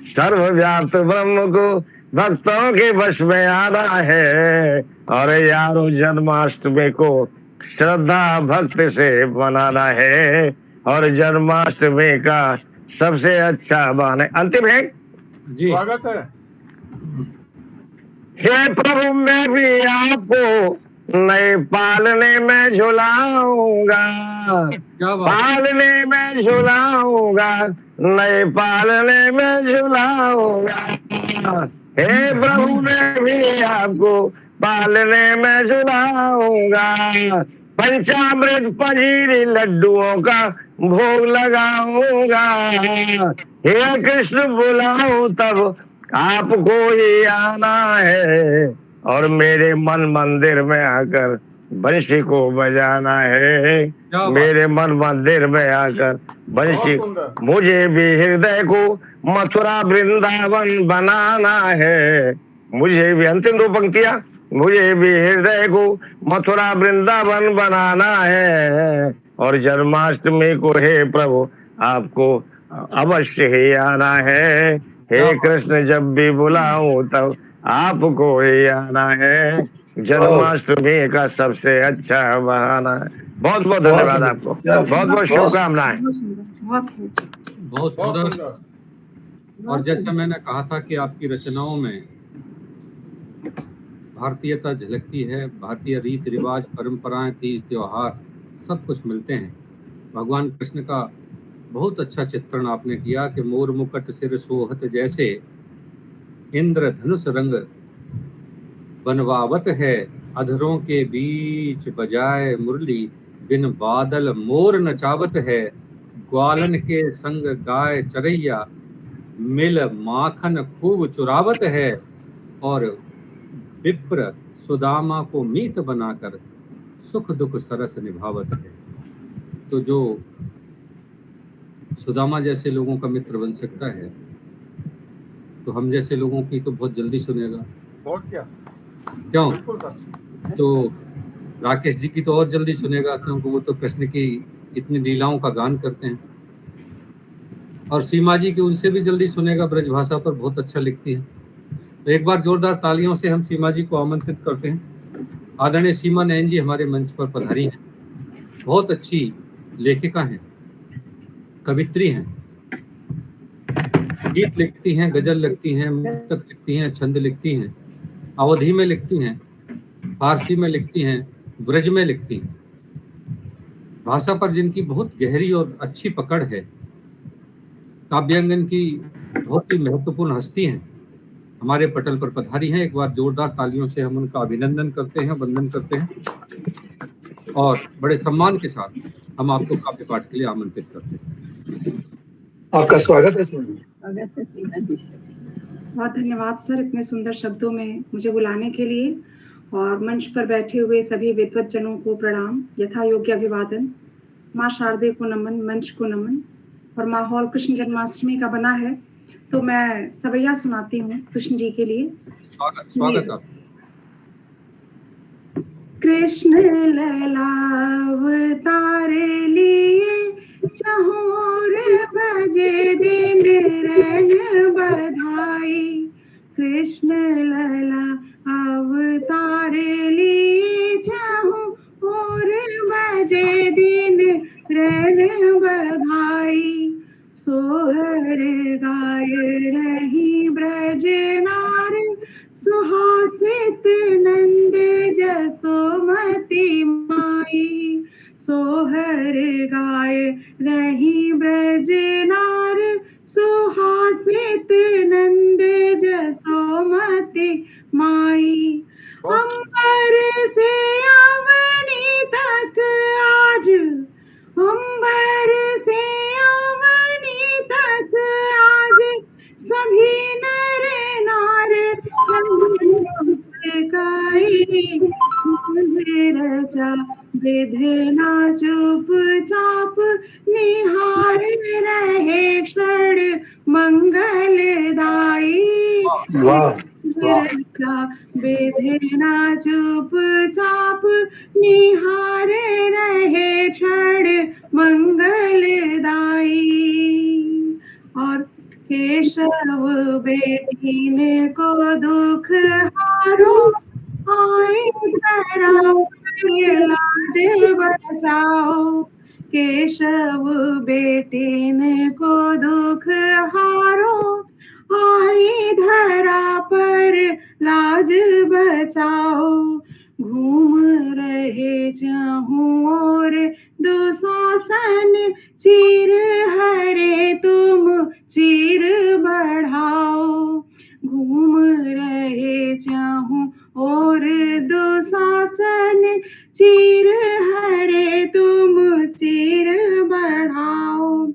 सर्वव्याप्त ब्रह्म को भक्तों के वश में आना है। और यारों जन्माष्टमी को श्रद्धा भक्ति से मनाना है। और जन्माष्टमी का सबसे अच्छा बहाना। अंतिम है जी, स्वागत है। हे प्रभु मैं भी आपको नए पालने में झुलाऊंगा, पालने में झुलाऊंगा, नए पालने में झुलाऊंगा। हे प्रभु मैं भी आपको पालने में झुलाऊंगा। पंचामृत पंजीरी लड्डुओं का भोग लगाऊंगा। हे कृष्ण बुलाऊं तब आपको ही आना है। और मेरे मन मंदिर में आकर बंशी को बजाना है। मेरे मन मंदिर में आकर बंशी, मुझे भी हृदय को मथुरा वृंदावन बनाना है। मुझे भी, अंतिम 2 पंक्तियां, मुझे भी हृदय को मथुरा वृंदावन बनाना है। और जन्माष्टमी को हे प्रभु आपको अवश्य ही आना है। हे कृष्ण जब भी बुलाऊं तब आपको ही आना है। जन्माष्टमी का सबसे अच्छा बहाना है। बहुत बहुत धन्यवाद आपको, बहुत बहुत शुभकामनाएं। बहुत सुंदर। और जैसे मैंने कहा था कि आपकी रचनाओं में भारतीयता झलकती है। भारतीय रीति रिवाज, परंपराएं, तीज त्योहार सब कुछ मिलते हैं। भगवान कृष्ण का बहुत अच्छा चित्रण आपने किया कि मोर मुकुट सिर सोहत जैसे इंद्रधनुष रंग बनवावत है, अधरों के बीच बजाए मुरली, बिन बादल मोर नचावत है, ग्वालन के संग गाय चरैया, मिल माखन खूब चुरावत है, और विप्र सुदामा को मीत बनाकर सुख दुख सरस निभावत है। तो जो सुदामा जैसे लोगों का मित्र बन सकता है, तो हम जैसे लोगों की तो बहुत जल्दी सुनेगा। और क्या, क्यों? बिल्कुल सच। तो राकेश जी की तो और जल्दी सुनेगा, क्योंकि वो तो कृष्ण की इतनी लीलाओं का गान करते हैं। और सीमा जी की उनसे भी जल्दी सुनेगा, ब्रजभाषा पर बहुत अच्छा लिखती हैं। तो एक बार जोरदार तालियों से हम सीमा जी को आमंत्रित करते हैं। आदरणीय सीमा नयन जी हमारे मंच पर पधारी हैं, बहुत अच्छी लेखिका हैं, कवित्री हैं, गीत लिखती हैं, गजल लिखती हैं, मुक्तक लिखती हैं, छंद लिखती हैं, अवधी में लिखती हैं, फारसी में लिखती हैं, ब्रज में लिखती हैं। भाषा पर जिनकी बहुत गहरी और अच्छी पकड़ है, काव्यांगन की बहुत ही महत्वपूर्ण हस्ती हैं, हमारे पटल पर पधारी हैं। एक बार जोरदार तालियों से हम उनका अभिनंदन करते हैं, वंदन करते हैं, और बड़े सम्मान के साथ हम आपको काव्य पाठ के लिए आमंत्रित करते हैं। आपका स्वागत है सर। स्वागत है सीमा जी। बहुत धन्यवाद सर, इतने सुंदर शब्दों में मुझे बुलाने के लिए। और मंच पर बैठे हुए सभी विद्वत जनों को प्रणाम, यथा योग्य अभिवादन। माँ शारदे को नमन, मंच को नमन। और माहौल कृष्ण जन्माष्टमी का बना है, तो मैं सवैया सुनाती हूँ कृष्ण जी के लिए। स्वागत आप। कृष्ण ललावतार लिए, चहोर बजे दिन रन बधाई। कृष्ण लला अवतार लिए, चहोर बजे दिन रन बधाई। सोहर गाय रही ब्रज नार, सुहासित नंद जसोमती माई। सोहर गाय रही ब्रज नार, सुहासित नंद जसोमती माई। अंबर से अवनी तक आज, अंबर से अवनी तक आज, सभी नर नार मुस्काई। रचा विधना चुप चाप, निहार रहे क्षण मंगलदाई। रचा विधना चुप चाप, निहार रहे क्षण मंगलदाई। और केशव बेटीन को दुख हारो, आए धरा लाज बचाओ। केशव बेटीन को दुख हारो, आई धरा पर लाज बचाओ। घूम रहे चाहूं और दुशासन, चीर हरे तुम चीर बढ़ाओ। घूम रहे चाहूं और दुशासन, चीर हरे तुम चीर बढ़ाओ।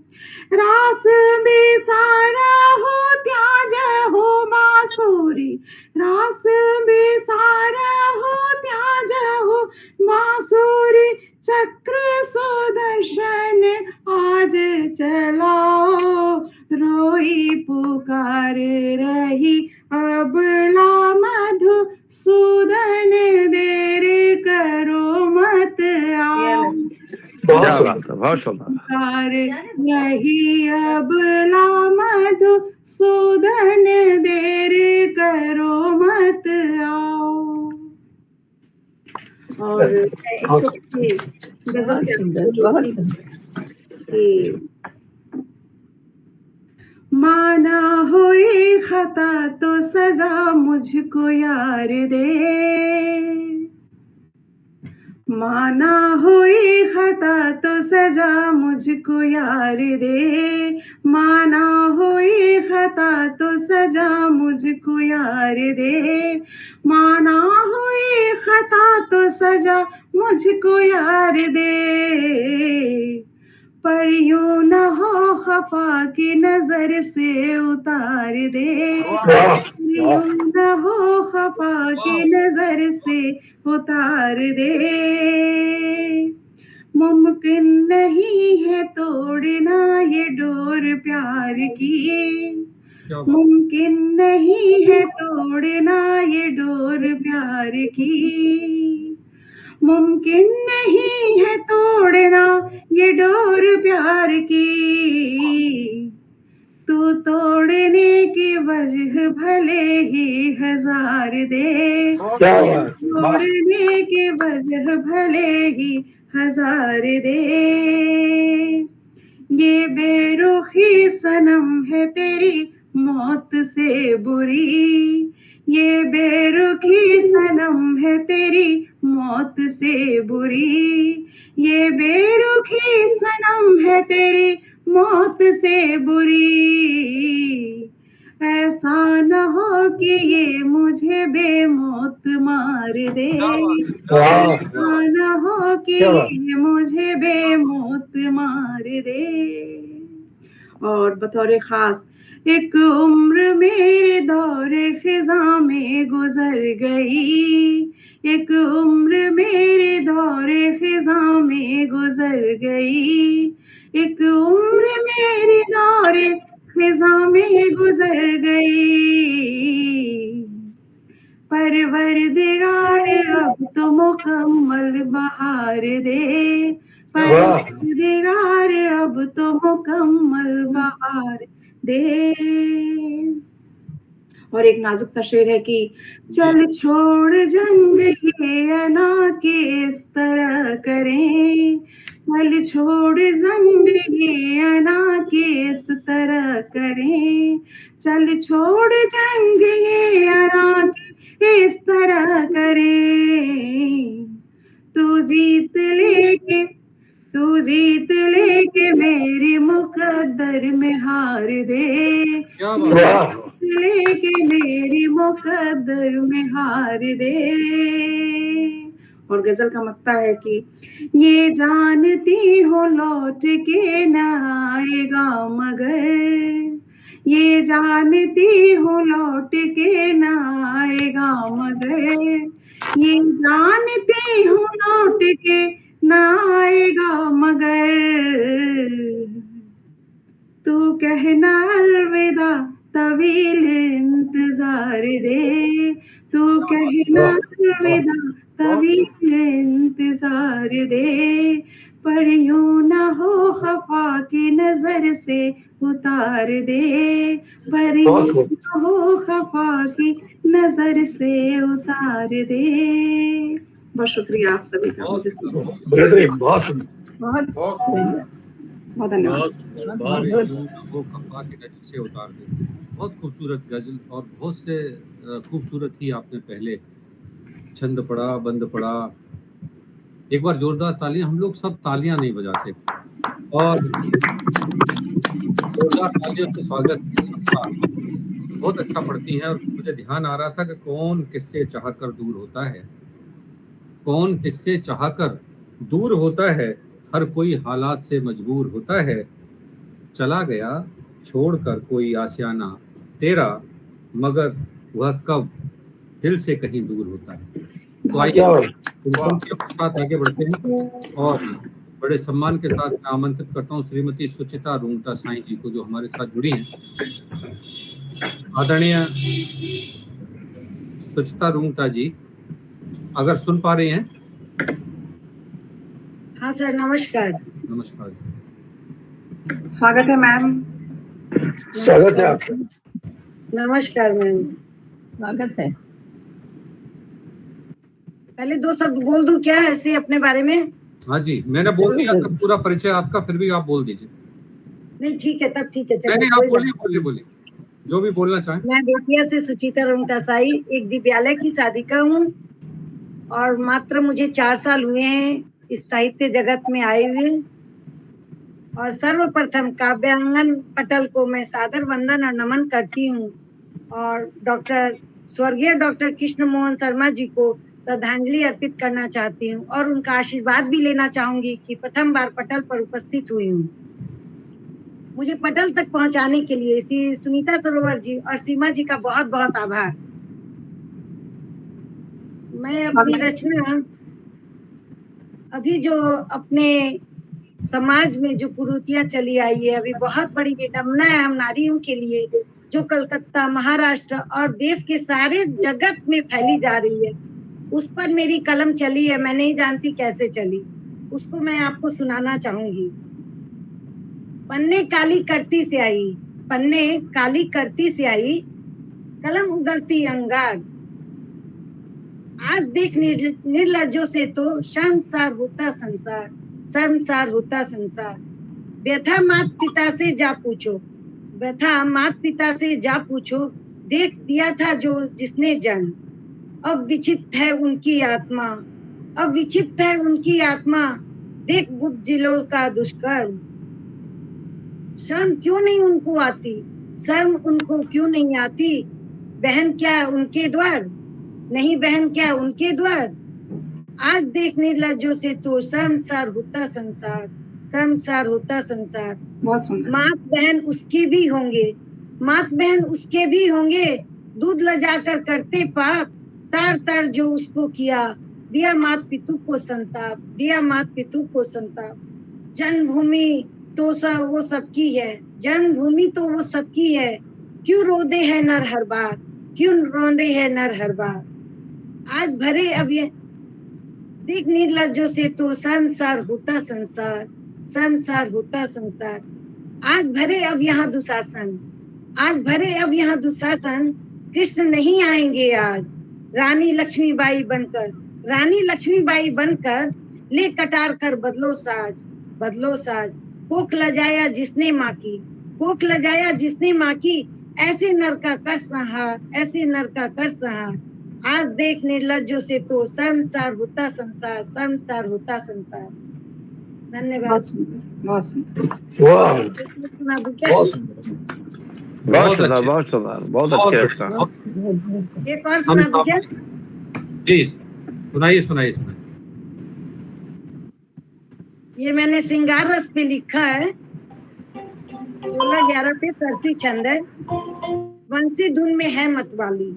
रास बिसारा हो त्याज हो बांसुरी, रास बिसारा हो त्याज हो बांसुरी। चक्र सुदर्शन आज चलाओ, रोई पुकार रही अबला मधुसूदन, देर करो मत आओ। पुकार यही अबला मधुसूदन, देर करो मत आओ। और बहुत सुंदर, बहुत सुंदर। माना हुई खता तो सजा मुझको यार दे, माना हुई खता तो सजा मुझको यार दे, माना हुई खता तो सजा मुझको यार दे, माना हुई खता तो सजा मुझको यार दे, पर यूं न हो खफा की नजर से उतार दे, यूं न हो खफा की नजर से उतार दे, मुमकिन नहीं है तोड़ना ये डोर प्यार की, मुमकिन नहीं है तोड़ना ये डोर प्यार की, मुमकिन नहीं है तोड़ना ये डोर प्यार की, तू तोड़ने की वजह भले ही हजार दे, तोड़ने की वजह भले ही हजार दे, ये बेरुखी सनम है तेरी मौत से बुरी, ये बेरुखी सनम है तेरी मौत से बुरी, ये बेरुखी सनम है तेरी मौत से बुरी, ऐसा न हो कि ये मुझे बेमौत मार दे, ऐसा न हो कि ये मुझे बेमौत मार दे। और बतौर खास एक उम्र मेरे दौरे खिजा में गुजर गई, एक उम्र मेरे दौरे खिजा में गुजर गई, एक उम्र मेरे दौरे खिजा में गुजर गई, परवरदिगार अब तो मुकम्मल बहार दे, परवरदिगार अब तो मुकम्मल बहार दे। और एक नाजुक सा शेर है कि चल छोड़ जंग ये अना के इस तरह करें, चल छोड़ जंग ये अना के इस तरह करें, चल छोड़ जंग ये अना के इस तरह करें, तू जीत लेके मेरी मुकद्दर में हार दे, लेके मेरी मुकद्दर में हार दे। और गजल का मक्ता है कि ये जानती हो लौट के न आएगा मगर, ये जानती हो लौट के न आएगा मगर, ये जानती हो लौट के न आएगा मगर, तू कहना अलविदा तवील इंतजार दे, तू कहना अलविदा तवील इंतजार दे, पर यूं न हो खफा की नजर से उतार दे, पर यूं न हो खफा की नजर से उतार दे। बहुत शुक्रिया आप सभी का मुझे बहुत बहुत धन्यवाद। वो खफा के नजर से उतार दे, बहुत खूबसूरत गजल और बहुत से खूबसूरत ही आपने पहले छंद पढ़ा, बंद पढ़ा। एक बार जोरदार तालियां, हम लोग सब तालियां नहीं बजाते, और जोरदार तालियों से स्वागत सबका बहुत अच्छा पढ़ती हैं। और मुझे ध्यान आ रहा था कि कौन किससे चाहकर दूर होता है, कौन किससे चाहकर दूर होता है, हर कोई हालात से मजबूर होता है, चला गया छोड़कर कोई आशियाना तेरा, मगर वह कब दिल से कहीं दूर होता है। तो आइए के साथ आगे बढ़ते हैं, और बड़े सम्मान के साथ मैं आमंत्रित करता हूँ श्रीमती सुचिता रूंगटा साईं जी को, जो हमारे साथ जुड़ी हैं। आदरणीय सुचिता रूंगटा जी, अगर सुन पा रही हैं? हाँ सर, नमस्कार। नमस्कार जी, स्वागत है मैम। स्वागत है आपका। नमस्कार मैम, स्वागत है। पहले दो शब्द बोल दूं क्या ऐसे अपने बारे में? हाँ जी, मैंने बोल दिया था पूरा परिचय आपका, फिर भी आप बोल दीजिए। नहीं ठीक है, तब ठीक है। नहीं, आप बोलिए जो भी बोलना चाहें। मैं बेतिया से सुचिता रूंगटा साई, एक दिव्यालय की साधिका हूँ। और मात्र मुझे 4 साल हुए हैं इस साहित्य जगत में आए हुए। और सर्वप्रथम काव्यांगन पटल को मैं सादर वंदन और नमन करती हूँ और स्वर्गीय डॉक्टर कृष्ण मोहन शर्मा जी को श्रद्धांजलि अर्पित करना चाहती हूँ और उनका आशीर्वाद भी लेना चाहूंगी कि प्रथम बार पटल पर उपस्थित हुई हूँ। मुझे पटल तक पहुंचाने के लिए श्री सुनीता सरोवर जी और सीमा जी का बहुत बहुत आभार। मैं अपनी रचना अभी जो अपने समाज में जो कुरीतियां चली आई है, अभी बहुत बड़ी विडम्बना है हम नारियों के लिए, जो कलकत्ता, महाराष्ट्र और देश के सारे जगत में फैली जा रही है, उस पर मेरी कलम चली है। मैं नहीं जानती कैसे चली, उसको मैं आपको सुनाना चाहूंगी। पन्ने काली करती से आई, पन्ने काली करती से आई, कलम उगलती अंगार। आज देख निर्लज्जों से तो शर्मसार होता संसार, शर्मसार होता संसार। व्यथा मात पिता से जा पूछो, व्यथा मात पिता से जा पूछो, देख दिया था जो जिसने जन्म। अब विक्षिप्त है उनकी आत्मा, अब विक्षिप्त है उनकी आत्मा, देख बुद्ध जिलों का दुष्कर्म। शर्म क्यों नहीं उनको आती, शर्म उनको क्यों नहीं आती। बहन क्या उनके द्वार, नहीं बहन क्या उनके द्वार। आज देख निर्लज्जों से तो शर्मसार होता संसार, शर्मसार होता संसार। मात बहन उसके भी होंगे, मात बहन उसके भी होंगे, दूध लजाकर करते पाप, तार तार जो उसको किया, दिया मात पितु को संताप, दिया मात पितु को संताप। जन्मभूमि तो वो सबकी है, जन्मभूमि तो वो सबकी है, क्यों रोदे है नर हर बार, क्यों रोंदे है नर हर बार। आज भरे अब ये देख निर्लज्जों से तो शर्मसार होता संसार, शर्मसार होता संसार। आज भरे अब यहाँ दुशासन, आज भरे अब यहाँ दुशासन, कृष्ण नहीं आएंगे आज। रानी लक्ष्मीबाई बनकर, रानी लक्ष्मीबाई बनकर, ले कटार कर बदलो साज, बदलो साज। कोख लजाया जिसने माँ की, कोख लजाया जिसने माँ की, ऐसे नर का कर संहार, ऐसे नर का कर संहार। आज देख निर्लज्जों से तो शर्मसार होता संसार, शर्मसार होता संसार। धन्यवाद। वाह, सुना बहुत सुंदर, बहुत सुंदर, बहुत सुंदर, बहुत अच्छे रचना। एक और सुना दीजिए। जी सुनाइए सुनाइए सुनाइए। ये मैंने श्रृंगार रस पे लिखा है, 16/11 पे सरसी छंद है, वंशी धुन में है मतवाली।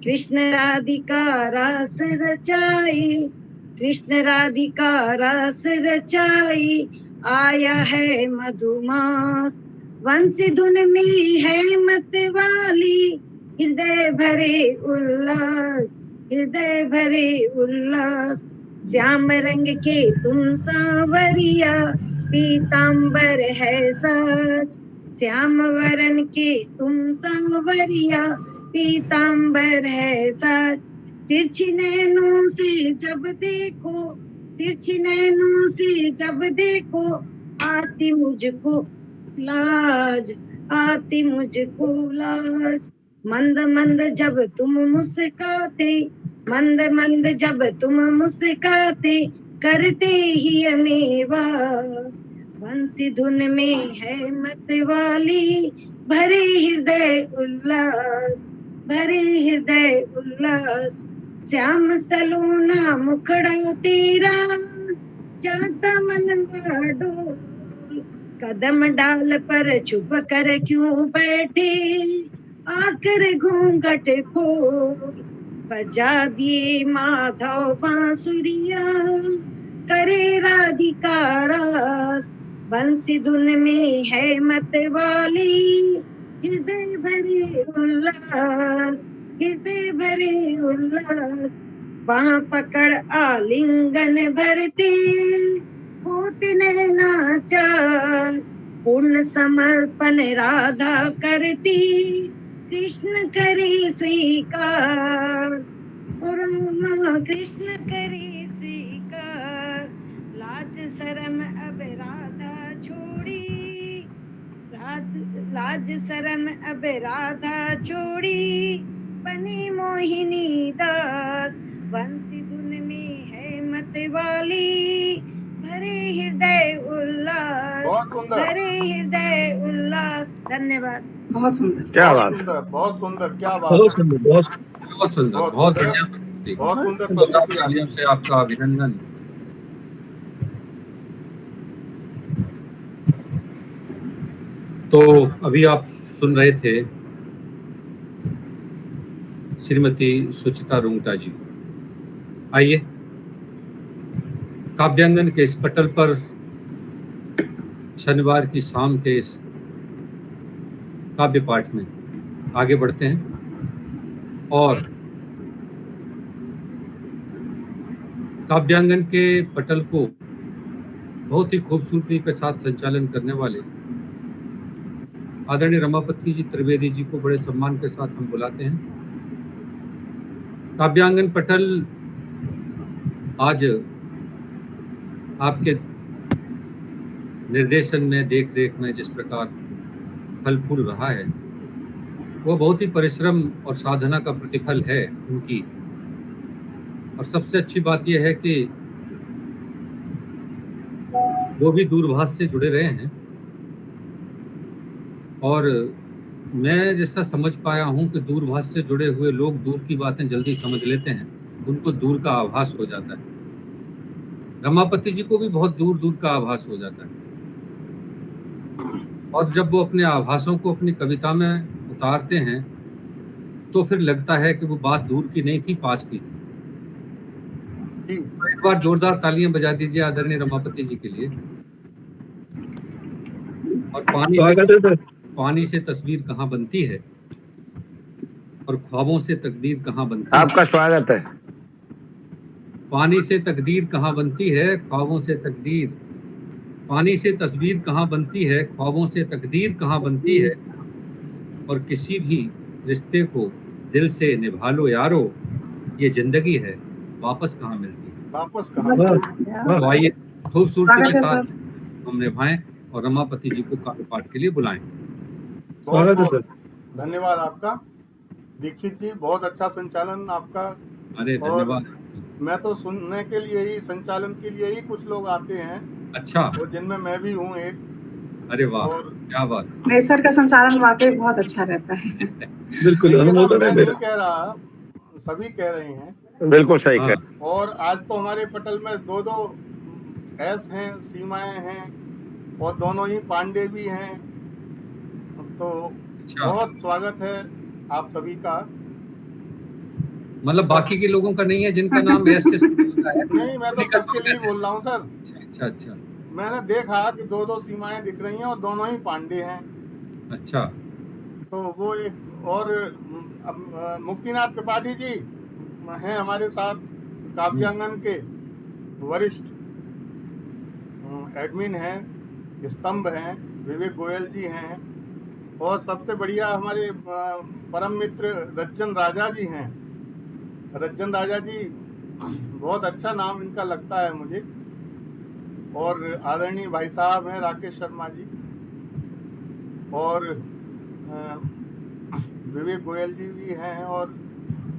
कृष्ण राधिका रस रचाई, कृष्ण राधिका रस रचाई, आया है मधुमास, वंशी धुन में है मतवाली। हृदय भरे उल्लास, हृदय भरे उल्लास, श्याम रंग के तुम सांवरिया, पीतांबर है साज। श्याम वरण के तुम सांवरिया, पीतांबर है साज। तिरछी नैनों से जब देखो, तिरछी नैनों से जब देखो, आती मुझको लाज, आती मुझको लाज। मंद मंद जब तुम मुस्काते, मंद मंद जब तुम मुस्काते, करते ही अमेवास। वंशी धुन में है मतवाली, भरे हृदय उल्लास, भरे हृदय उल्लास। श्याम सलोना मुखड़ा तेरा, जाता मन डोल। कदम डाल पर छुप कर क्यों बैठे, आकर घूंघट खोल। बजा दिए माधव बांसुरिया, करे राधिका रास। बंसी धुन में है मतवाली, हृदय भरे उल्लास, हृदय भरे उल्लास। वहाँ पकड़ आलिंगन भरते, होते नैनाचार। पूर्ण समर्पण राधा करती, कृष्ण करे स्वीकार। रामा कृष्ण करे स्वीकार। लाज शरम अब राधा छोड़ी, लाज शरम अब राधा छोड़ी, बनी मोहिनी दास। बंसी धुन में है मत वाली, भरे हृदय उल्लास, बहुत सुंदर। भरे हृदय उल्लास। धन्यवाद। बहुत सुंदर। क्या बहुत बात सुंदर, बहुत सुंदर, क्या बात बहुत है। सुंदर, बहुत बहुत सुंदर, बहुत बहुत सुंदर। बढ़िया प्रस्तुति। बहुत सुंदर जोरदार प्रस्तुति तालियों आपकी। से आपका अभिनंदन। तो अभी आप सुन रहे थे श्रीमती सुचिता रुंगटा जी। आइए काव्यांगन के इस पटल पर शनिवार की शाम के इस काव्य पाठ में आगे बढ़ते हैं और काव्यांगन के पटल को बहुत ही खूबसूरती के साथ संचालन करने वाले आदरणीय रमापति जी त्रिवेदी जी को बड़े सम्मान के साथ हम बुलाते हैं। काव्यांगन पटल आज आपके निर्देशन में, देख रेख में जिस प्रकार फल फूल रहा है, वो बहुत ही परिश्रम और साधना का प्रतिफल है उनकी। और सबसे अच्छी बात यह है कि वो भी दूरभाष से जुड़े रहे हैं और मैं जैसा समझ पाया हूं कि दूरभाष से जुड़े हुए लोग दूर की बातें जल्दी समझ लेते हैं, उनको दूर का आभास हो जाता है। रमापति जी को भी बहुत दूर दूर का आभास हो जाता है और जब वो अपने आभासों को अपनी कविता में उतारते हैं तो फिर लगता है कि वो बात दूर की नहीं थी, पास की थी। एक बार जोरदार तालियां बजा दीजिए आदरणीय रमापति जी के लिए। और पानी से तस्वीर कहाँ बनती है और ख्वाबों से तकदीर कहाँ बनती है। आपका स्वागत है। पानी से तकदीर कहाँ बनती है, ख्वाबों से तकदीर। पानी से तस्वीर कहाँ बनती है, ख्वाबों से तकदीर कहाँ बनती है। और किसी भी रिश्ते को दिल से निभा लो यारो, ये जिंदगी है वापस कहाँ मिलती है। वापस कहाँ। तो आइए खूबसूरती के स्वागत है साथ सर। हम निभाएं और रमापति जी को काव्य पाठ के लिए बुलाएं। बहुत बहुत धन्यवाद आपका दीक्षित जी, बहुत अच्छा संचालन आपका। अरे और धन्यवाद। मैं तो सुनने के लिए ही, संचालन के लिए ही कुछ लोग आते हैं। अच्छा। और जिनमें मैं भी हूँ एक। अरे वाह, और क्या बात। नहीं सर का संचालन वाकई बहुत अच्छा रहता है। बिल्कुल अनुमोदन है मैं मेरा। नहीं कह रहा, सभी कह रहे हैं। बिल्कुल सही कह। और आज तो हमारे पटल में दो एस हैं, सीमाएं हैं और दोनों ही पांडे भी हैं। तो बहुत स्वागत है आप सभी का। मतलब बाकी के लोगों का नहीं है जिनका नाम एस से शुरू होता है? नहीं, मैं तो सबके लिए बोल रहा हूँ सर। अच्छा अच्छा। मैंने देखा कि दो सीमाएं दिख रही हैं और दोनों ही पांडे हैं। अच्छा। तो वो एक और मुक्तिनाथ त्रिपाठी जी हैं हमारे साथ, काव्यांगन के वरिष्ठ एडमिन हैं, स्तंभ हैं। विवेक गोयल जी हैं और सबसे बढ़िया हमारे परम मित्र रज्जन राजा जी हैं। रज्जन राजा जी, बहुत अच्छा नाम इनका लगता है मुझे। और आदरणीय भाई साहब हैं राकेश शर्मा जी और विवेक गोयल जी भी हैं और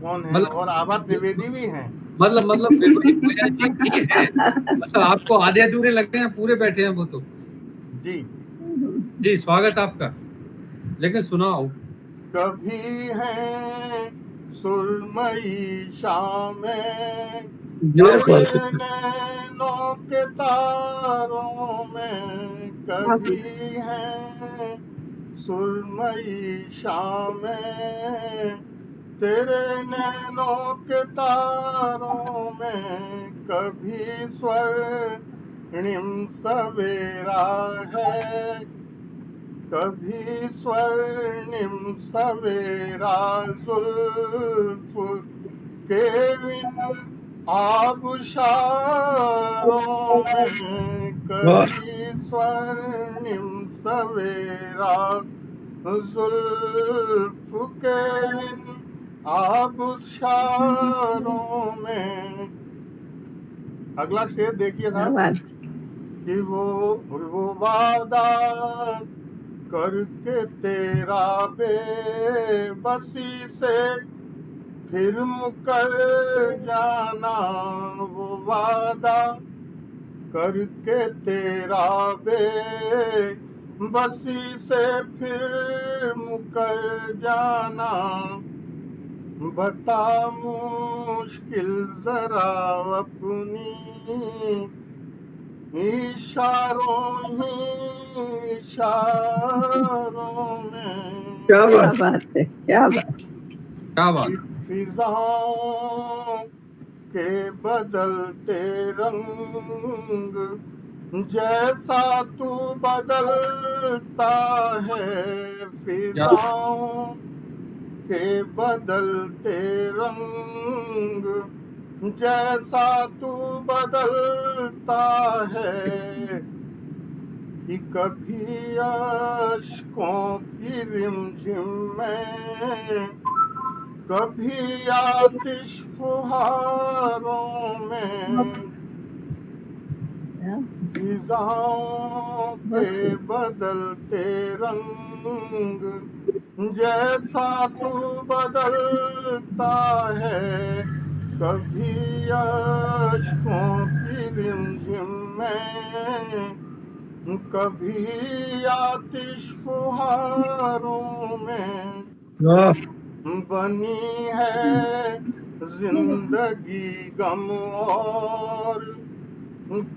कौन है, और आभा त्रिवेदी भी हैं। मतलब विवेक गोयल जी भी हैं। मतलब आपको आधे अधूरे लगते हैं, पूरे बैठे हैं वो तो। जी स्वागत आपका। लेकिन सुनाओ। कभी है सुरमई शामें नैनों के तारों में, कभी है सुरमई शामें तेरे नैनों के तारों में, कभी स्वर्णिम सवेरा है, कभी स्वर्णिम सवेरा जुल्फ के बिन आबशारों में, कभी स्वर्णिम सवेरा जुल्फ के बिन आबशारों में। अगला शेर देखिए साहब कि वो वादा करके तेरा बेबसी से फिर मुकर जाना वो वादा करके तेरा बसी से फिर मुकर जाना। बता मुश्किल जरा अपनी इशारों में। क्या बात है, क्या बात। फिजाओं के बदलते रंग जैसा तू बदलता है। फिजाओं के बदलते रंग जैसा तू बदलता है कि कभी अश्कों की रिमझिम में, कभी आतिश फुहारों में। फिजाओं के बदलते रंग जैसा तू बदलता है, कभी अश्कों की रिमझिम में, कभी आतिश फुहारों में। बनी है जिंदगी गम और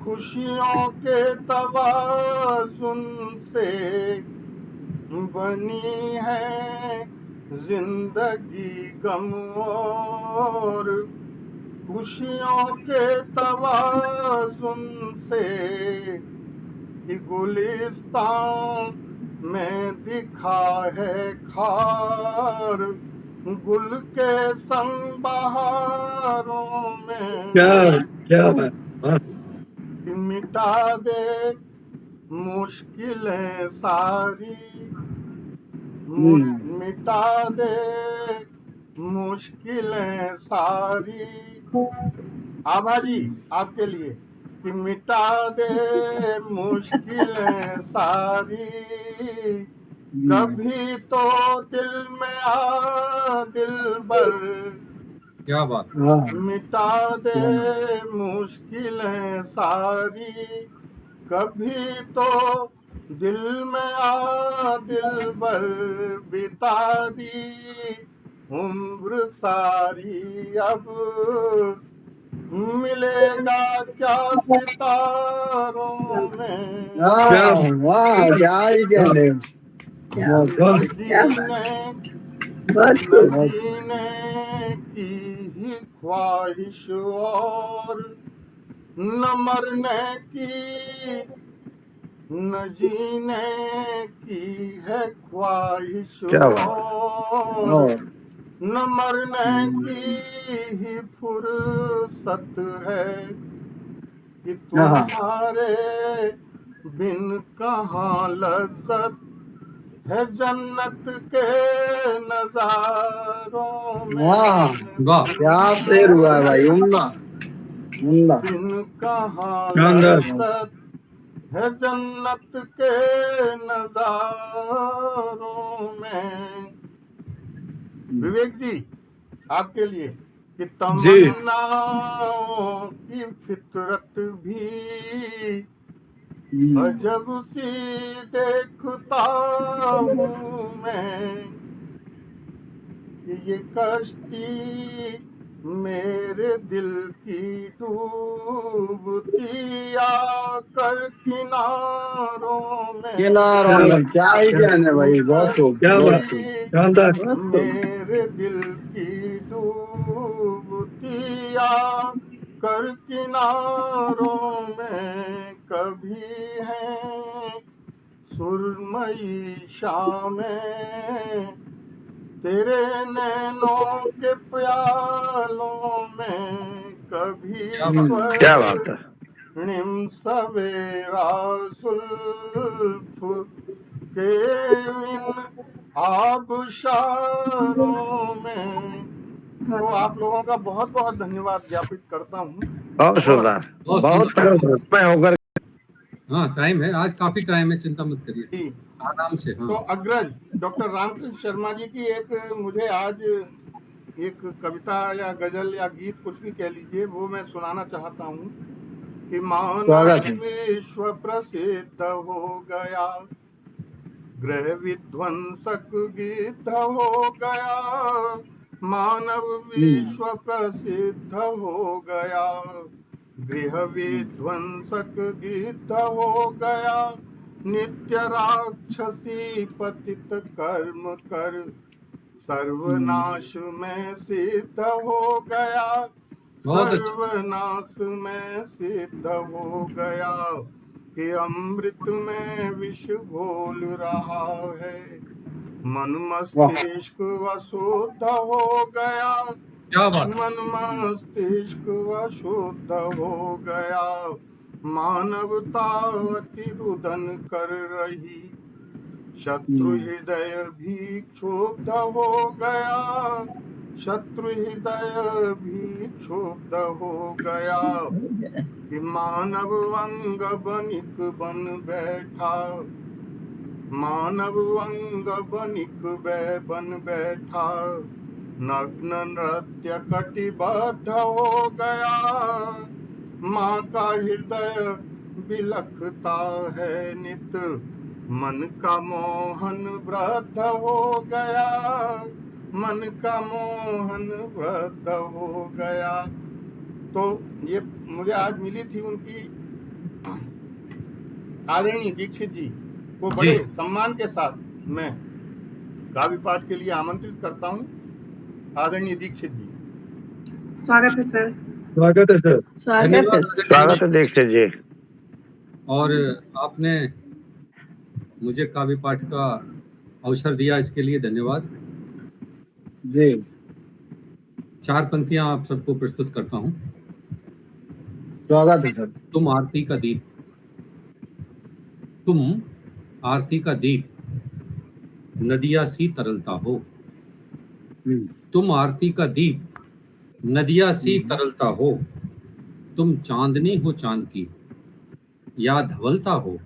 खुशियों के तवाजुन से। बनी है जिंदगी गम और खुशियों के तवाजुन से। कि गुलिस्तान में दिखा है खार गुल के संग बहारों में। क्या मिटा दे मुश्किलें सारी, मिटा दे मुश्किलें सारी। आभा जी आपके लिए कि मिटा दे मुश्किलें सारी, कभी तो दिल में आ दिलबर। क्या बात। मिटा दे मुश्किलें सारी, कभी तो दिल में आ दिलबर। बिता दी उम्र सारी अब मिलेगा क्या सितारों में। जीने की ही ख्वाहिश और न मरने की, न जीने की है ख्वाहिश और न मरने की ही फुर्सत है। कि तुम्हारे बिन कहाँ लज्जत है जन्नत के नजारों में। क्या शेर हुआ है भाई, उम्दा उम्दा। बिन कहाँ लज्जत है जन्नत के नजारों में। विवेक जी आपके लिए कि तमन्नाओं की फितरत भी अजब सी देखता हूँ मैं। कि ये कश्ती मेरे दिल की डूबती आकर किनारों में। क्या ही कहने भाई, बहुत हो मेरे दिल की डूबती आकर किनारों में। कभी है सुरमई शामें तेरे नैनों के प्यालों में। कभी क्या बात है। निम सवेरा जुल्फ के इन आबशारों में। तो आप लोगों का बहुत बहुत धन्यवाद ज्ञापित करता हूँ। बहुत सुंदर, बहुत होकर। हाँ टाइम है, आज काफी टाइम है, चिंता मत करिए, आराम से। हाँ। तो अग्रज डॉक्टर रामकृष्ण शर्मा जी की एक मुझे आज एक कविता या गजल या गीत कुछ भी कह लीजिए, वो मैं सुनाना चाहता हूँ कि मानव स्वागत है। विश्व प्रसिद्ध हो गया, ग्रह विध्वंसक गिद्ध हो गया, मानव विश्व प्रसिद्ध हो गया, गृह विध्वंसक गिद्ध हो गया, नित्य राक्षसी पतित कर्म कर सर्वनाश में सिद्ध हो गया, सर्वनाश में सिद्ध हो गया, कि अमृत में विष घोल रहा है, मन मस्तिष्क अशुद्ध हो गया, मन मस्तिष्क अशुद्ध हो गया, मानवता अति रुदन कर रही, शत्रु हृदय भी क्षुब्ध हो गया, शत्रु हृदय भी क्षुब्ध हो गया, कि मानव अंग बनिक बन बैठा, मानव अंग बनिक बन बैठा, नग्न नृत्य कटिबद्ध हो गया, माँ का हृदय बिलखता है नित, मन का मोहन वृद्ध हो गया, मन का मोहन वृद्ध हो गया। तो ये मुझे आज मिली थी उनकी आदरणीय दीक्षित जी को बड़े सम्मान के साथ मैं काव्य पाठ के लिए आमंत्रित करता हूँ। आदरणीय दीक्षित जी, स्वागत है सर। स्वागत है सर। स्वागत है दीक्षित जी। और आपने मुझे काव्य पाठ का अवसर दिया, इसके लिए धन्यवाद जी। 4 पंक्तियां आप सबको प्रस्तुत करता हूं। स्वागत है सर। तुम आरती का दीप, तुम आरती का दीप, नदिया सी तरलता हो, तुम आरती का दीप, नदिया सी तरलता हो, तुम चांदनी हो चांद की या धवलता हो,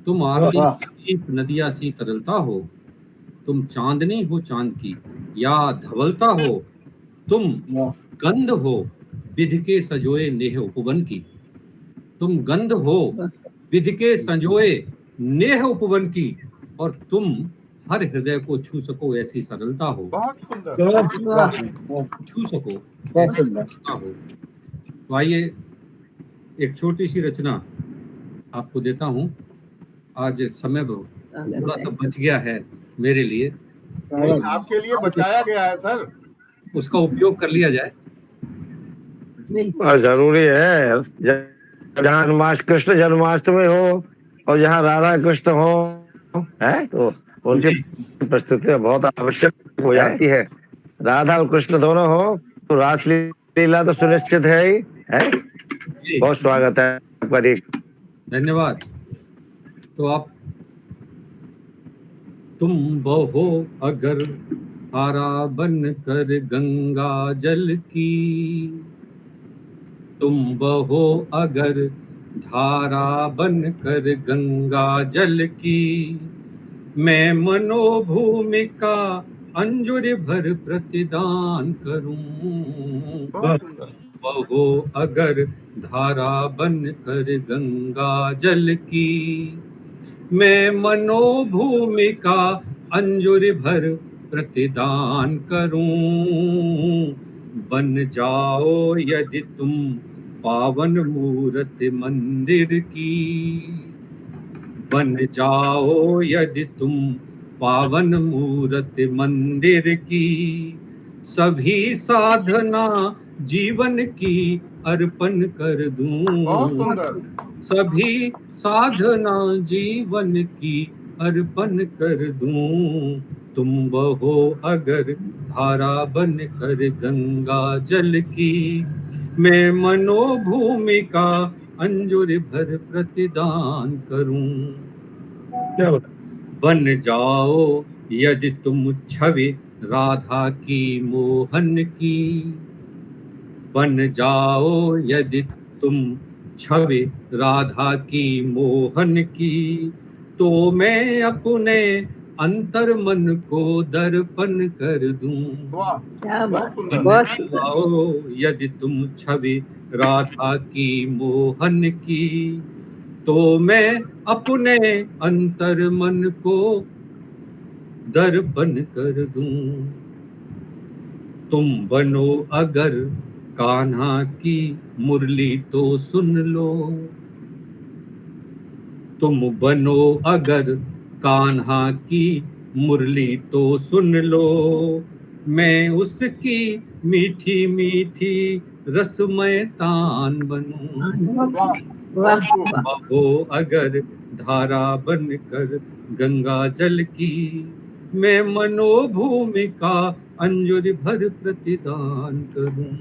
तुम आरती का दीप, नदिया सी तरलता हो, तुम चांदनी हो चांद की या धवलता हो, तुम गंध हो विधि के सजोए नेह उपवन की, तुम गंध हो विधि के संजोए नेह उपवन की, और तुम हर हृदय को छू सको ऐसी सरलता हो, बहुत सुंदर, छू सको ऐसी सरलता हो। तो आइए एक छोटी सी रचना आपको देता हूं। आज समय थोड़ा सा बच गया है मेरे लिए, आपके लिए बचाया गया है सर, उसका उपयोग कर लिया जाए। जरूरी है, जहाँ कृष्ण जन्माष्टमी हो और जहाँ राधा कृष्ण हो, है तो उनकी प्रस्तुति बहुत आवश्यक हो जाती है। राधा और कृष्ण दोनों हो तो रासलीला तो सुनिश्चित है ही है। बहुत स्वागत है आपका। धन्यवाद। तो आप, तुम बहो अगर धारा बन कर गंगा जल की, तुम बहो अगर धारा बन कर गंगा जल की, मैं मनोभूमिका अंजुर भर प्रतिदान करूं। बहो अगर धारा बन कर गंगा जल की, मैं मनोभूमिका अंजुर भर प्रतिदान करूं। बन जाओ यदि तुम पावन मूर्ति मंदिर की, बन जाओ यदि तुम पावन मूर्ति मंदिर की, सभी साधना जीवन की अर्पण कर दूं। सभी साधना जीवन की अर्पण कर दूं। तुम बहो अगर धारा बन कर गंगा जल की, मैं मनोभूमिका अंजुर भर प्रतिदान करूं। बन जाओ यदि तुम छवि राधा की मोहन की, बन जाओ यदि तुम छवि राधा की मोहन की, तो मैं अपने अंतर मन को दर्पण कर दूं। क्या बात, बहुत सुंदर। आओ यदि तुम छवि राधा की मोहन की, तो मैं अपने अंतर मन को दर्पण कर दूं। तुम बनो अगर कान्हा की मुरली तो सुन लो, तुम बनो अगर कान्हा की मुरली तो सुन लो। मैं उसकी मीठी मीठी रसमय तान बनूं। बहो अगर धारा बनकर गंगा जल की, मैं मनोभूमि का अंजुर भर प्रतिदान करूं।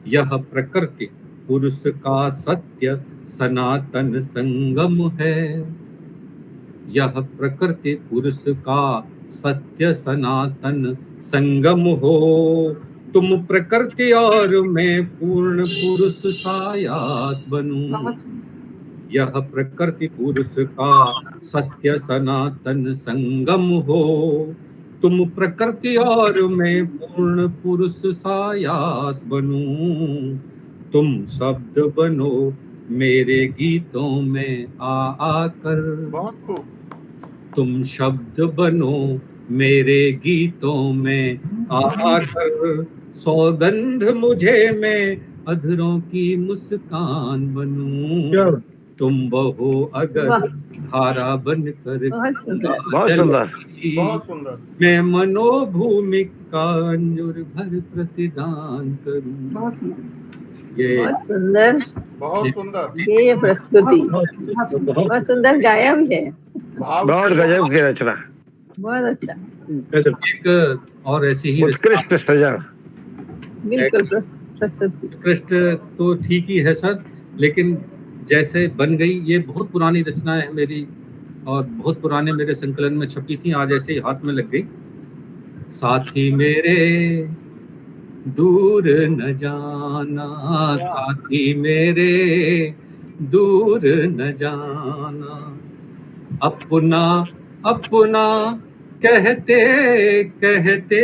यह प्रकृति पुरुष का सत्य सनातन संगम है। यह प्रकृति पुरुष का सत्य सनातन संगम हो। तुम प्रकृति और मैं पूर्ण पुरुष सायास बनूं। यह प्रकृति पुरुष का सत्य सनातन संगम हो। तुम प्रकृति और मैं पूर्ण पुरुष सायास बनूं। तुम शब्द बनो मेरे गीतों में आ आकर। बहुत खूब। तुम शब्द बनो मेरे गीतों में आ आकर। सौगंध मुझे मैं अधरों की मुस्कान बनूं। तुम बहो अगर धारा बनकर बहुत सुंदर, बहुत सुंदर। बहुत सुंदर। मैं मनोभूमि का अंजुर भर प्रतिदान करूं। बहुत सुंदर, ये बहुत सुंदर। बहुत सुंदर। ये प्रस्तुति बहुत सुंदर गाया भी है। बहुत गजब की रचना, बहुत अच्छा, एक और ऐसी ही उत्कृष्ट सजा। बिल्कुल प्रस्तुति। उत्कृष्ट तो ठीक ही है सर, लेकिन जैसे बन गई, ये बहुत पुरानी रचना है मेरी और बहुत पुराने मेरे संकलन में छपी थी, आज ऐसे ही हाथ में लग गई। साथी मेरे दूर न जाना, साथी मेरे दूर न जाना, अपना अपना कहते कहते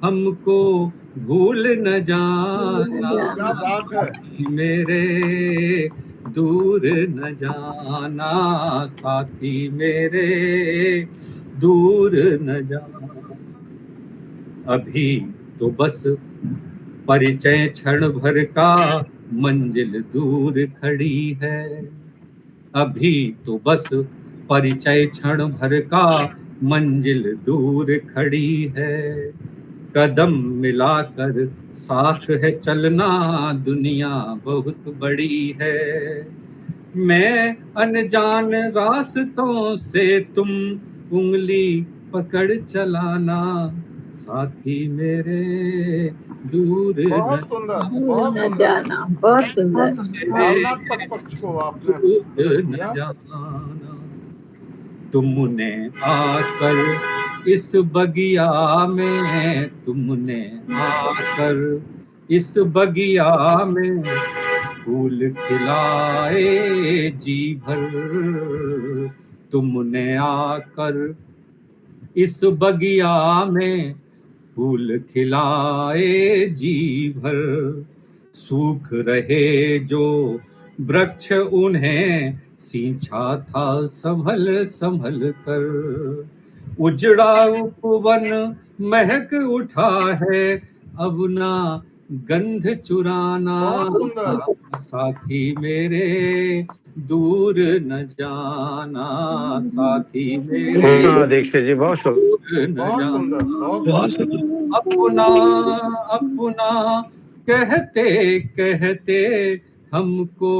हमको भूल न जाना। क्या बात है। मेरे दूर न जाना, साथी मेरे दूर न जाना। अभी तो बस परिचय क्षण भर का, मंजिल दूर खड़ी है। अभी तो बस परिचय क्षण भर का, मंजिल दूर खड़ी है। कदम मिलाकर साथ है चलना, दुनिया बहुत बड़ी है। मैं अनजान रास्तों से तुम उंगली पकड़ चलाना, साथी मेरे दूर बहुत सुंदर, बहुत न जाना, बहुत सुंदर। भावनात्मक पक्ष को आपने दूर न जाना। तुमने आकर इस बगिया में, तुमने आकर इस बगिया में फूल खिलाए जी भर। तुमने आकर इस बगिया में फूल खिलाए जी भर। सूख रहे जो वृक्ष उन्हें सींचा था संभल संभल कर। उजड़ा उपवन महक उठा है, अब ना गंध चुराना, साथी मेरे दूर न जाना, साथी मेरे दीक्षित जी बहुत दूर न जाना। अपना अपना कहते कहते हमको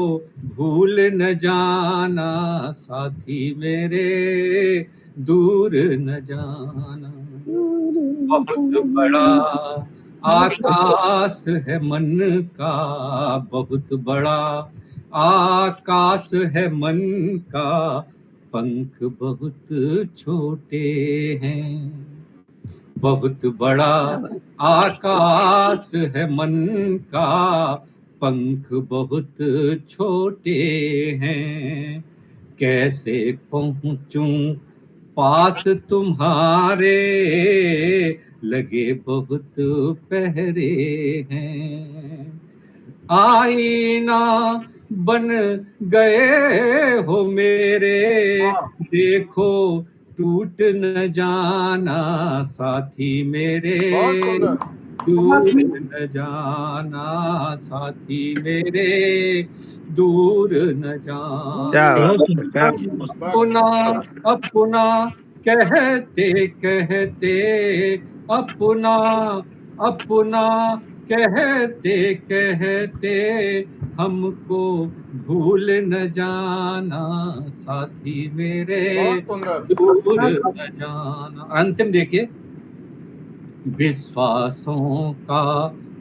भूल न जाना, साथी मेरे दूर न जाना। बहुत बड़ा आकाश है मन का, बहुत बड़ा आकाश है मन का, पंख बहुत छोटे हैं। बहुत बड़ा आकाश है मन का, पंख बहुत छोटे हैं। कैसे पहुंचूं पास तुम्हारे लगे बहुत पहरे हैं, आईना बन गए हो मेरे, देखो टूट न जाना साथी मेरे, दूर न जाना साथी मेरे, दूर न जाना। अपना अपना कहते कहते, अपना अपना कहते कहते, हमको भूल न जाना साथी मेरे, दूर न जाना। अंतिम देखिए, विश्वासों का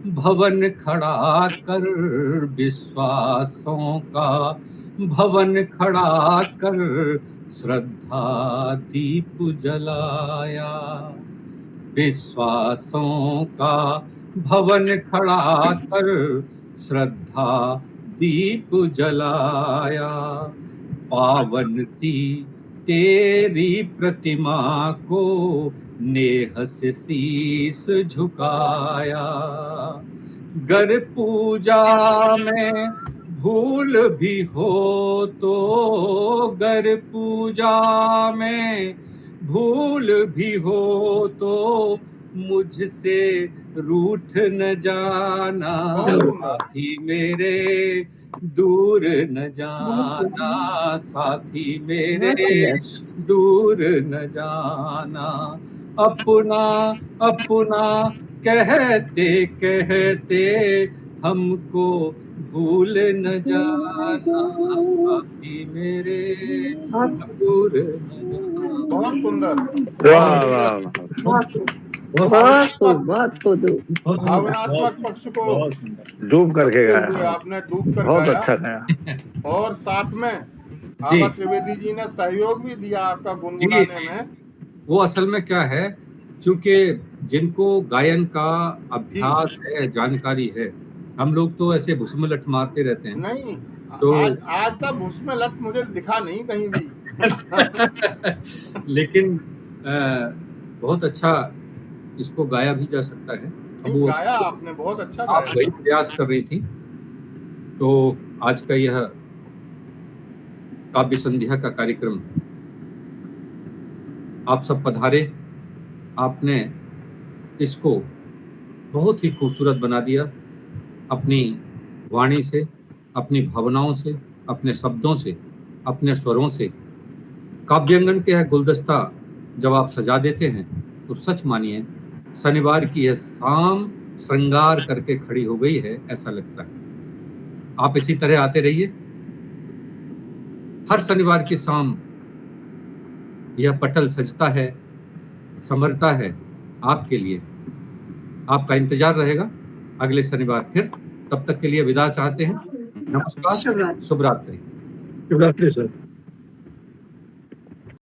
भवन खड़ा कर, विश्वासों का भवन खड़ा कर, श्रद्धा दीप जलाया, विश्वासों का भवन खड़ा कर, श्रद्धा दीप जलाया, पावन सी तेरी प्रतिमा को नेह से शीस झुकाया, गर पूजा में भूल भी हो तो, गर पूजा में भूल भी हो तो, मुझसे रूठ न जाना साथी मेरे, दूर न जाना साथी मेरे, दूर न जाना। अपना अपना कहते कहते, हमको भूल न जाना साथी मेरे, दूर न जाना। बहुत सुंदर, बहुत खूब। भावनात्मक पक्ष को डूब करके गाया, आपने डूब कर बहुत गाया। अच्छा गाया। और साथ में आभा त्रिवेदी जी ने सहयोग भी दिया आपका गुनगुनाने में। वो असल में क्या है, चूंकि जिनको गायन का अभ्यास है, जानकारी है, हम लोग तो ऐसे भुस्म लट मारते रहते हैं। नहीं, तो आज सब उसमें लट मुझे दिखा नहीं कहीं भी। लेकिन बहुत अच्छा इसको गाया भी जा सकता है। अब वो गाया आपने बहुत अच्छा आप गाया। वही प्रयास कर रही थी, तो आज का यह काव्य संध्या का कार्यक्रम आप सब पधारे, आपने इसको बहुत ही खूबसूरत बना दिया अपनी वाणी से, अपनी भावनाओं से, अपने शब्दों से, अपने स्वरों से। काव्यांगन के यह गुलदस्ता जब आप सजा देते हैं तो सच मानिए शनिवार की यह शाम श्रृंगार करके खड़ी हो गई है, ऐसा लगता है। आप इसी तरह आते रहिए। हर शनिवार की शाम यह पटल सजता है, संवरता है आपके लिए। आपका इंतजार रहेगा अगले शनिवार फिर। तब तक के लिए विदा चाहते हैं। नमस्कार, शुभ रात्रि। शुभ रात्रि सर।